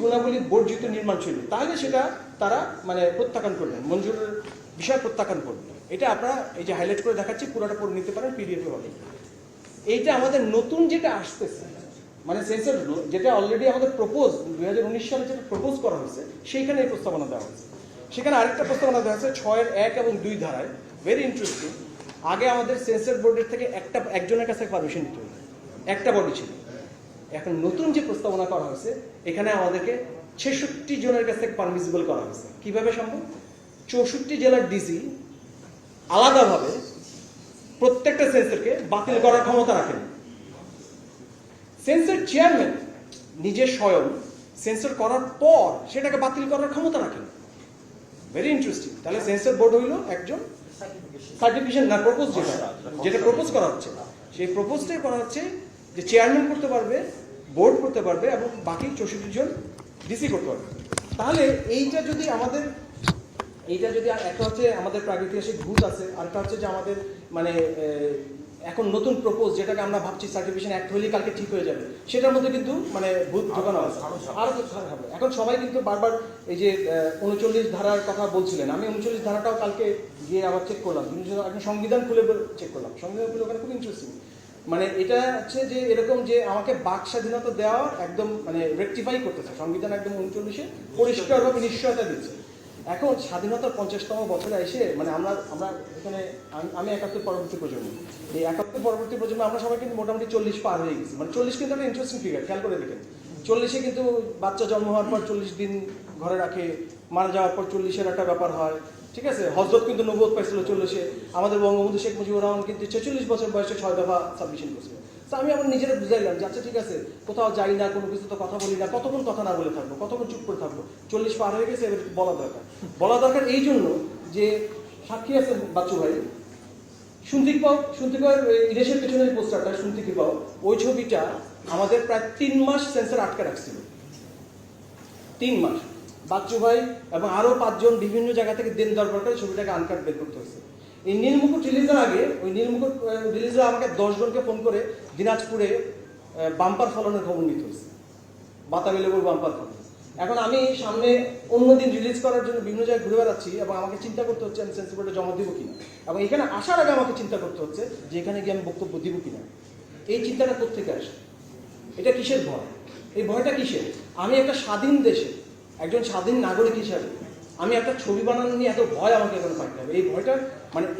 Speaker 3: গুণাবলী বর্জিত নির্মাণশৈলী, তাহলে সেটা তারা মানে প্রত্যাখ্যান করবেন, মঞ্জুরের বিষয় প্রত্যাখ্যান করবেন। এটা আপনারা এই যে হাইলাইট করে দেখাচ্ছি, পুরোটা পড়ে নিতে পারেন, পিডিএফে হবে। এইটা আমাদের নতুন যেটা আসতেছে, মানে সেন্সর যেটা অলরেডি আমাদের প্রপোজ 2019 সালে যেটা প্রপোজ করা হয়েছে, সেইখানে এই প্রস্তাবনা দেওয়া হয়েছে। সেখানে আরেকটা প্রস্তাবনা দেওয়া হয়েছে 6-1 এবং 2 ধারায়। Very interesting. আগে আমাদের সেন্সর বোর্ডের থেকে একজনের কাছে পারমিশন নিতে হতো, একটা বডি ছিল। এখন নতুন যে প্রস্তাবনা করা হয়েছে, এখানে আমাদেরকে 66 জনের কাছ থেকে পারমিসিবল করা হয়েছে। কিভাবে সম্ভব? 64 জেলার ডিসি আলাদাভাবে প্রত্যেকটা সেন্সরকে বাতিল করার ক্ষমতা রাখেন। সেন্সর চেয়ারম্যান নিজে স্বয়ং সেন্সর করার পর সেটাকে বাতিল করার ক্ষমতা রাখেন। Very interesting. তাহলে সেন্সর বোর্ড হইল একজন সার্টিফিকেশন না, প্রপোজ যেটা প্রপোজ করা হচ্ছে, সেই প্রপোজটাই করা হচ্ছে যে চেয়ারম্যান করতে পারবে, বোর্ড করতে পারবে এবং বাকি 64 জন ডিসি করতে পারবে। তাহলে এইটা যদি একটা হচ্ছে আমাদের প্রাগৈতিহাসিক ভূত আছে, আরেকটা হচ্ছে যে আমাদের মানে এখন নতুন প্রপোজ, যেটাকে আমরা ভাবছি সার্টিফিকেশন অ্যাক্ট হলেই কালকে ঠিক হয়ে যাবে, সেটার মধ্যে কিন্তু মানে ভূত ঢোকানো আছে, আরো হবে। এখন সবাই কিন্তু বারবার এই যে 39 ধারার কথা বলছিলেন, আমি 39 ধারাটাও কালকে গিয়ে আবার চেক করলাম, এখন সংবিধান খুলে চেক করলাম, সংবিধান খুলে ওখানে খুব ইন্টারেস্টিং। মানে এটা হচ্ছে যে এরকম যে আমাকে বাক স্বাধীনতা দেওয়া একদম মানে রেকটিফাই করতেছে সংবিধান, একদম 39-এ পরিষ্কারভাবে নিশ্চয়তা দিচ্ছে। এখন স্বাধীনতার 50তম বছরে এসে মানে আমরা এখানে আমি 71 পরবর্তী প্রজন্ম, এই 71 পরবর্তী প্রজন্ম আমরা সবাই কিন্তু মোটামুটি 40 পার হয়ে গেছি। মানে 40 কিন্তু একটা ইন্টারেস্টিং ফিগার, খেয়াল করে দেখেন। 40-এ কিন্তু বাচ্চা জন্ম হওয়ার পর 40 দিন ঘরে রাখে, মারা যাওয়ার পর 40-এর একটা ব্যাপার হয়, ঠিক আছে। হযরত কিন্তু নবুয়ত পাইছিল 40-এ, আমাদের বঙ্গবন্ধু শেখ মুজিবুর রহমান কিন্তু 46 বছর বয়সে 6 দফা সাবমিশন করছিল। তো আমি আমার নিজেরা বুঝাইলাম যে আচ্ছা ঠিক আছে, কোথাও যাই না, কোনো কিছু তো কথা বলি না, কতক্ষণ কথা না বলে থাকবো, কতক্ষণ চুপ করে থাকবো, 40 পার হয়ে গেছে, এবার বলা দরকার এই জন্য যে সাক্ষী আছে বাচ্চু ভাই, শুনতে পাও ইদেশের পেছনে যে পোস্টারটা শুনতে কি পাও, ওই ছবিটা আমাদের প্রায় 3 মাস সেন্সর আটকে রাখছিল, 3 মাস। বাচ্চু ভাই এবং আরো 5 জন বিভিন্ন জায়গা থেকে দেন দরবার করে ছবিটাকে আনকাট বের করতে হয়েছে। এই নীলমুকুট রিলিজের আগে, ওই নীলমুকুট রিলিজে আমাকে 10 জনকে ফোন করে দিনাজপুরে বাম্পার ফলনের খবর নিতে হয়েছে, বাতাবি লেবুর বাম্পার ফলন। এখন আমি সামনে অন্যদিন রিলিজ করার জন্য বিভিন্ন জায়গায় ঘুরে বেড়াচ্ছি এবং আমাকে চিন্তা করতে হচ্ছে আমি সেন্সর বোর্ডে জমা দিব কিনা, এবং এখানে আসার আগে আমাকে চিন্তা করতে হচ্ছে যে এখানে গিয়ে আমি বক্তব্য দিব কিনা। এই চিন্তাটা কোথেকে আসে? এটা কিসের ভয়? এই ভয়টা কিসের? আমি একটা স্বাধীন দেশে একজন স্বাধীন নাগরিক হিসাবে আমি একটা ছবি বানানো নিয়ে এত ভয় আমাকে এখন পাইতে হবে।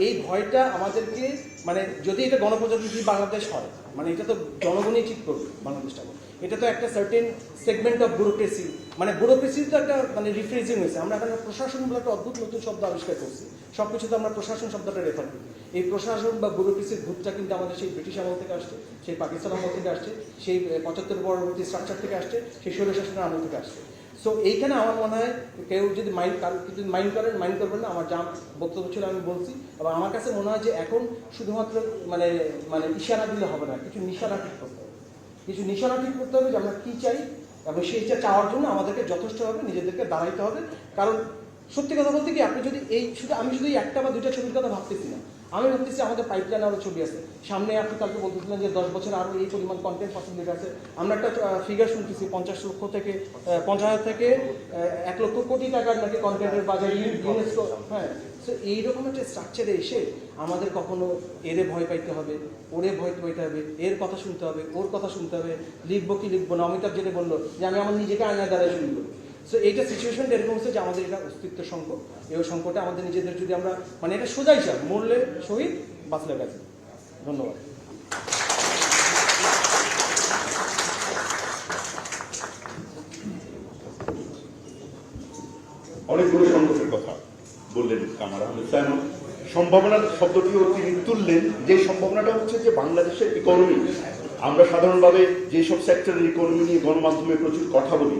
Speaker 3: এই ভয়টা আমাদেরকে মানে যদি এটা গণপ্রজাতন্ত্রী বাংলাদেশ হয় মানে এটা তো জনগণই ঠিক করবে বাংলাদেশটা। এটা তো একটা সার্টেন সেগমেন্ট অফ ব্যুরোক্রেসি, মানে ব্যুরোক্রেসি তো একটা মানে রিফ্রেজিং হয়েছে। আমরা এখন প্রশাসন বলে একটা অদ্ভুত নতুন শব্দ আবিষ্কার করছি, সব কিছুতে আমরা প্রশাসন শব্দটা রেফার করি। এই প্রশাসন বা ব্যুরোক্রেসির ভূতটা কিন্তু আমাদের সেই ব্রিটিশ আমল থেকে আসছে, সেই পাকিস্তান আমল থেকে আসছে, সেই 75 পরবর্তী স্ট্রাকচার থেকে আসছে, সেই স্বৈরশাসনের আমল থেকে আসছে। সো এইখানে আমার মনে হয় কেউ যদি মাইন্ড করবেন না, আমার যা বক্তব্য ছিল আমি বলছি। এবং আমার কাছে মনে হয় যে এখন শুধুমাত্র মানে ইশারা দিলে হবে না, কিছু নিশানা ঠিক করতে হবে, যে আমরা কী চাই এবং সেইটা চাওয়ার জন্য আমাদেরকে যথেষ্টভাবে নিজেদেরকে দাঁড়াইতে হবে। কারণ সত্যি কথা বলতে কি আমি শুধু এই একটা বা দুইটা ছবির কথা ভাবতেছি না, আমি ভাবতেছি আমাদের পাইপলাইন আরও ছবি আছে সামনে। আপনি কালকে বলতেছিলেন যে 10 বছর আরও এই পরিমাণ কন্টেন্ট পসিবিলিটি আছে। আমরা একটা ফিগার শুনতেছি 50,000 থেকে 1 লক্ষ কোটি টাকার নাকি কন্টেন্টের বাজার ইউনেস্কো। হ্যাঁ, সো এইরকম একটা স্ট্রাকচারে এসে আমাদের কখনো এরে ভয় পাইতে হবে, ওরে ভয় পাইতে হবে, এর কথা শুনতে হবে, ওর কথা শুনতে হবে, লিখবো কি লিখবো না। অমিতাভ যেটা বললো যে আমি আমার নিজেকে আয়নায় দ্বারাই শুনবো। সো এইটা সিচুয়েশনটা এরকম হচ্ছে যে আমাদের এটা অস্তিত্ব সংকট। এই সংকটে আমাদের নিজেদের যদি আমরা মানে এটা সোজা হিসাব, মরলে শহীদ বাঁচলে গেছে। ধন্যবাদ।
Speaker 1: অনেকগুলো সংকটের কথা বললেন কামাল আহমেদ সাইমন। সম্ভাবনা শব্দটিও তিনি তুললেন, যে সম্ভাবনাটা হচ্ছে যে বাংলাদেশের ইকোনমি, আমরা সাধারণভাবে যেসব সেক্টরের ইকোনমি নিয়ে গণমাধ্যমে প্রচুর কথা বলি,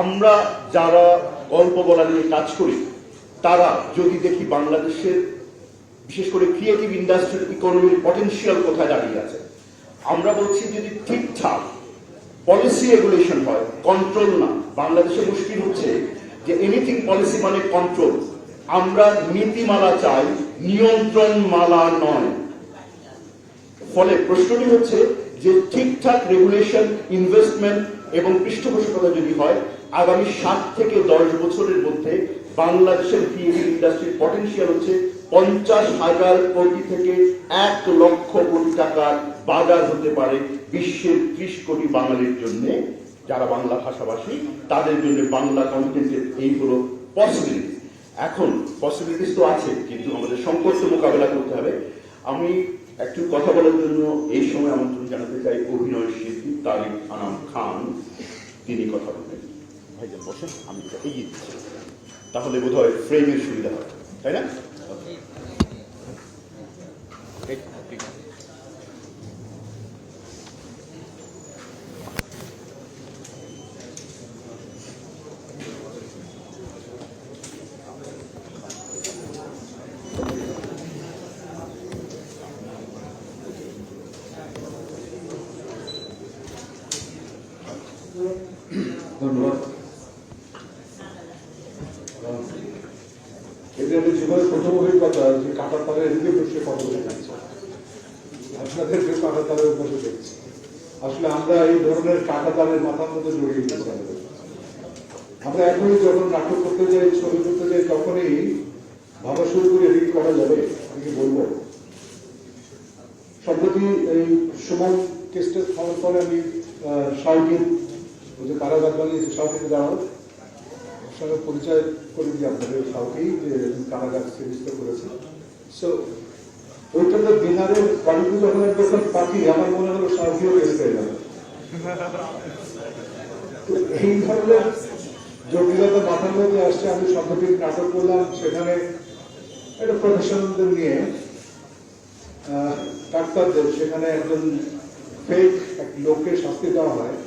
Speaker 1: আমরা যারা গল্প বলা নিয়ে কাজ করি তারা যদি দেখি বাংলাদেশের বিশেষ করে ক্রিয়েটিভ ইন্ডাস্ট্রির ইকোনমির পটেনশিয়াল কোথায় দাঁড়িয়ে আছে, আমরা বলছি যদি ঠিকঠাক পলিসি রেগুলেশন হয়, কন্ট্রোল না। বাংলাদেশে মুশকিল হচ্ছে যে এনিথিং পলিসি মানে কন্ট্রোল। আমরা নীতিমালা চাই, নিয়ন্ত্রণ মালা নয়। ফলে প্রশ্নটি হচ্ছে যে ঠিকঠাক রেগুলেশন, ইনভেস্টমেন্ট এবং পৃষ্ঠপোষকতা যদি হয়, আগামী 7 থেকে 10 বছরের মধ্যে বাংলাদেশের ক্রিয়েটিভ ইন্ডাস্ট্রির পটেনশিয়াল হচ্ছে 50,000 কোটি থেকে 1 লক্ষ কোটি টাকার বাজার হতে পারে বিশ্বের 30 কোটি বাঙালির জন্য, যারা বাংলা ভাষাভাষী তাদের জন্য বাংলা কন্টেন্টের এই হলো পসিবিলিটি। এখন পসিবিলিটিস তো আছে, কিন্তু আমাদের সংকট মোকাবেলা করতে হবে। আমি একটু কথা বলার জন্য এই সময় আমন্ত্রণ জানাতে চাই অভিনয় শিল্পী তারিক আনাম খান, তিনি কথা বলবেন। ভাইজান বসেন, আমি এটা এগিয়ে দিচ্ছি, তাহলে বোধ হয় ফ্রেমের সুবিধা হয়, তাই না?
Speaker 10: ধন্যবাদ। এটা আমার জীবনের প্রথম অভিজ্ঞতা যে কাঁটার তারের এদিকে বসে কথা বলে যাচ্ছে, আপনাদেরকে কাঁটার তারের বসে দেখছি। আসলে আমরা এই ধরনের কাঁটা তারের মাথার মধ্যে জড়িয়ে গেছি। আমরা এখনই যখন নাটক করতে যাই, ছবি করতে যাই, তখনই ভাবা শুরু করে এদিকে করা যাবে, আমি বলবো। সম্প্রতি এই সুমন কেসটা হওয়ার পরে আমি শাওকিন যে কারাগার বানিয়েছে, শাওকিকে দাঁড়াও সঙ্গে পরিচয় করে দিই আপনাদের। শাওকি যে কারাগার সিরিজটা করেছে, সো ওইটাতে বিহারের বাড়িতে যখন একদম পাখি, আমার মনে হলো শাওকিও কেস পেয়ে যাবে। এই ধরনের জটিলতা মাথার মধ্যে আসছে। আমি সম্প্রতি নাটক করলাম, সেখানে একটা প্রফেশনালদের নিয়ে ডাক্তারদের, সেখানে একজন ফেক এক লোককে শাস্তি দেওয়া হয়।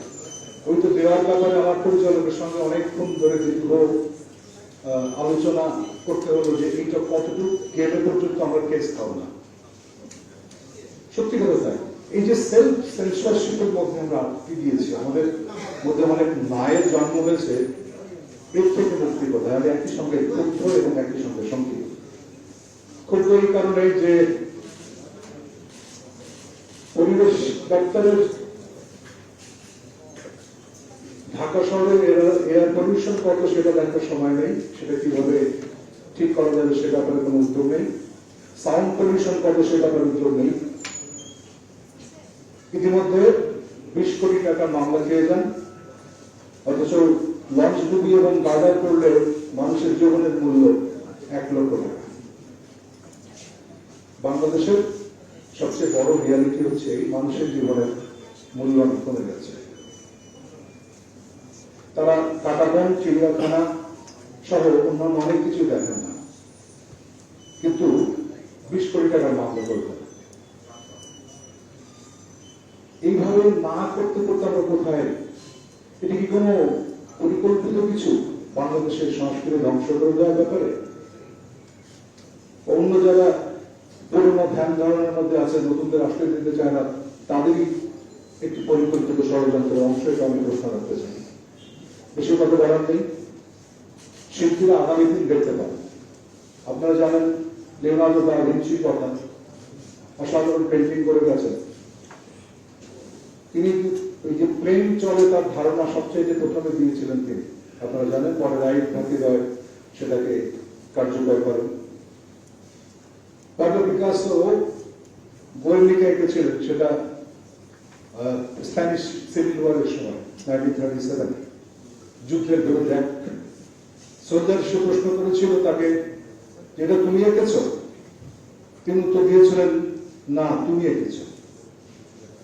Speaker 10: ওই তো দেওয়ার ব্যাপারে আমার পরিচালকের সঙ্গে অনেকক্ষণ ধরে দীর্ঘ আলোচনা করতে হলো যে এইটা কতটুকু গেলে পর্যন্ত আমরা কেস খাবো না। সত্যি কথা তাই, এই যে সেলফ সেন্সরশিপের মধ্যে আমরা আটকে দিয়েছি, আমাদের মধ্যে অনেক মায়ের জন্ম হয়েছে এর থেকে মুক্তি কথা। আমি একই সঙ্গে ক্ষুব্ধ এবং একই সঙ্গে সংক্ষিপ্ত। ক্ষুব্ধ এই কারণে যে পরিবেশ দপ্তরের ঢাকা শহরের এয়ার পলিউশন কত সেটা দেখার সময় নেই, সেটা কিভাবে ঠিক করা যাবে সে ব্যাপারে কোনো উদ্যোগ নেই। সাউন্ড পলিউশন কত সে ব্যাপারে উদ্যোগ নেই। ইতিমধ্যে 20 কোটি টাকা মামলা খেয়ে যান, অথচ লঞ্চ ডুবি এবং গার্ডার করলে মানুষের জীবনের মূল্য 1 লক্ষ টাকা। বাংলাদেশের সবচেয়ে বড় রিয়ালিটি হচ্ছে এই মানুষের জীবনের মূল্য অনেক কমে গেছে। তারা কাটাবন, চিড়িয়াখানা সহ অন্যান্য অনেক কিছু দেখেন না, কিন্তু 20 কোটি টাকার মামলা করবে। এইভাবে না করতে করতে আমরা কোথায়? এটি কি কোনো পরিকল্পিত কিছু বাংলাদেশের সংস্কৃতি ধ্বংস করে দেওয়ার ব্যাপারে? অন্য যারা পুরোনো ধ্যান ধারণার মধ্যে আছে, নতুনদের আশ্রয় দিতে চায় না, তাদেরই একটি পরিকল্পিত ষড়যন্ত্রের অংশ এটা আমি প্রশ্ন রাখতে চাই। বেশি কথা বলার নেই। শিল্পীরা আগামী দিন দেখতে পাবেন। আপনারা জানেন লিওনার্দো দা ভিঞ্চির কথা, অসাধারণ পেন্টিং করে গেছেন তিনি। ওই যে প্লেন চলে তার ধারণা সবচেয়ে প্রথমে দিয়েছিলেন তিনি, আপনারা জানেন। পরে রাইট ভাতিদয় সেটাকে কার্যকর করেন। পাবলো পিকাসো গোয়ের্নিকা এঁকেছিলেন, সেটা স্প্যানিশ সিভিল ওয়ারের সময় 1937 যুদ্ধের বিরুদ্ধে। সোলজার সে প্রশ্ন করেছিল তাকে, যেটা তুমি এঁকেছ? তিনি উত্তর দিয়েছিলেন, না, তুমি এঁকেছ,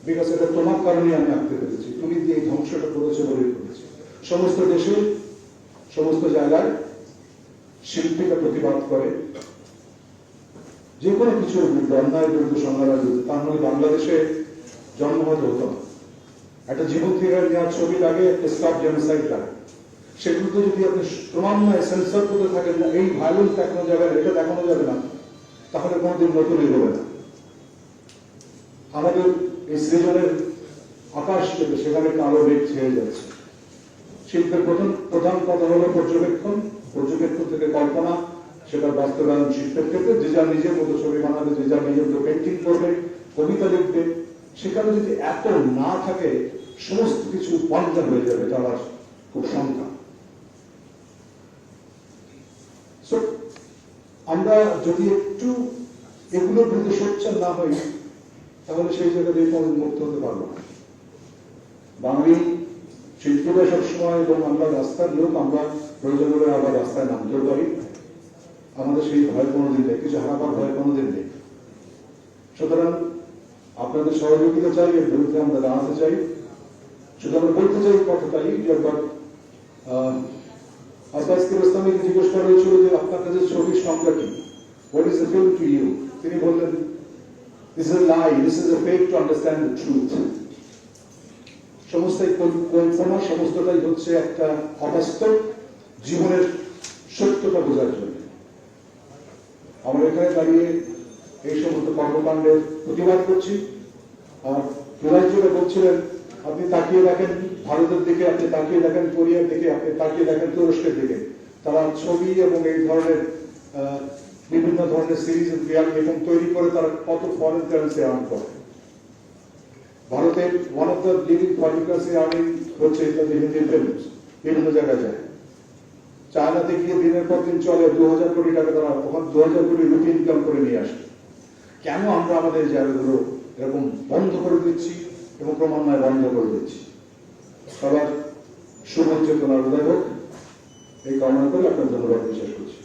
Speaker 10: বিকজ এটা তোমার কারণে আমি আঁকতে পেরেছি, তুমি যে এই ধ্বংসটা করেছো বলেই করেছি। সমস্ত দেশে সমস্ত জায়গায় শিল্পীরা প্রতিবাদ করে যে কোনো কিছুর বিরুদ্ধে, অন্যায়ের বিরুদ্ধে, সংগ্রামের বিরুদ্ধে। তার নয় বাংলাদেশে জন্ম হতে হতো না। একটা জীবন থেকে নেওয়ার ছবি লাগে, একটা স্টপ জেনোসাইড লাগে। সেগুলোতে যদি আপনি ক্রমান্বয়ে সেন্সর করতে থাকেন না, এই ভায়োলেন্স দেখানো যাবে না, এটা দেখানো যাবে না, তাহলে কোনোদিন নতুন এগোবে না। আমাদের এই সৃজনের আকাশ থেকে সেখানে কালো মেঘ ছেয়ে যাচ্ছে। শিল্পের প্রধান কথা হলো পর্যবেক্ষণ, পর্যবেক্ষণ থেকে কল্পনা, সেটা বাস্তবায়ন শিল্পের ক্ষেত্রে। যে যা নিজের মতো ছবি বানাবে, যে যা নিজের মতো পেন্টিং করবে, কবিতা লিখবে, সেখানে যদি এত না থাকে সমস্ত কিছু পঞ্চা হয়ে যাবে, তার খুব সংখ্যা। আমরা যদি একটু এগুলোর বিরুদ্ধে সোচ্চার না হই, তাহলে সেই জায়গা দিয়ে কোনো মুক্ত হতে পারবো না। বাঙালি শিল্পীরা সবসময়, এবং আমরা রাস্তার লোক, আমরা প্রয়োজন হলে আবার রাস্তায় নামতেও পারি। আমাদের সেই ভয় কোনোদিন নেই, কিছু হারাবার ভয় কোনোদিন নেই। সুতরাং আপনাদের সহযোগিতা চাই, এর বিরুদ্ধে আমরা দাঁড়াতে চাই। শুধু আমরা বলতে চাই কথাটাই যে একবার আব্বাস কিরোস্তামিকে জিজ্ঞেস করা হয়েছিল যে আপনার কাছে ছবির সংজ্ঞা কি, what is the film to you? তিনি বললেন, this is a lie, this is a fake to understand the truth. সমস্ত কল্পনা, সমস্তটাই হচ্ছে একটা অবাস্তব জীবনের সত্যতা বোঝার জন্য। আমরা এখানে দাঁড়িয়ে এই সমস্ত কর্মকাণ্ডের প্রতিবাদ করছি। আর প্রধানমন্ত্রী বলছিলেন, আপনি তাকিয়ে দেখেন ভারতের দিকে, আপনি তাকিয়ে দেখেন কোরিয়ার দিকে, আপনি তাকিয়ে দেখেন তুরস্কের দিকে। তারা ছবি এবং এই ধরনের বিভিন্ন ধরনের সিরিজ এবং তৈরি করে তারা কত ফরেন কারেন্সি আর্ন করে। ভারতের one of the leading foreign currency earning হচ্ছে তাদের হিন্দি ফিল্ম, বিভিন্ন জায়গায় যায়। চায়নাতে গিয়ে দিনের পর দিন চলে 2000 কোটি টাকা, তারা ওখানে 2000 কোটি রুপি ইনকাম করে নিয়ে আসে। কেন আমরা আমাদের জায়গাগুলো এরকম বন্ধ করে দিচ্ছি এবং ক্রমান্বয়ে বন্ধ করে দিচ্ছি? সবার শুভ চেতনার উদয় হোক, এই কামনা করে আপনার ধন্যবাদ বিশ্বাস করছি।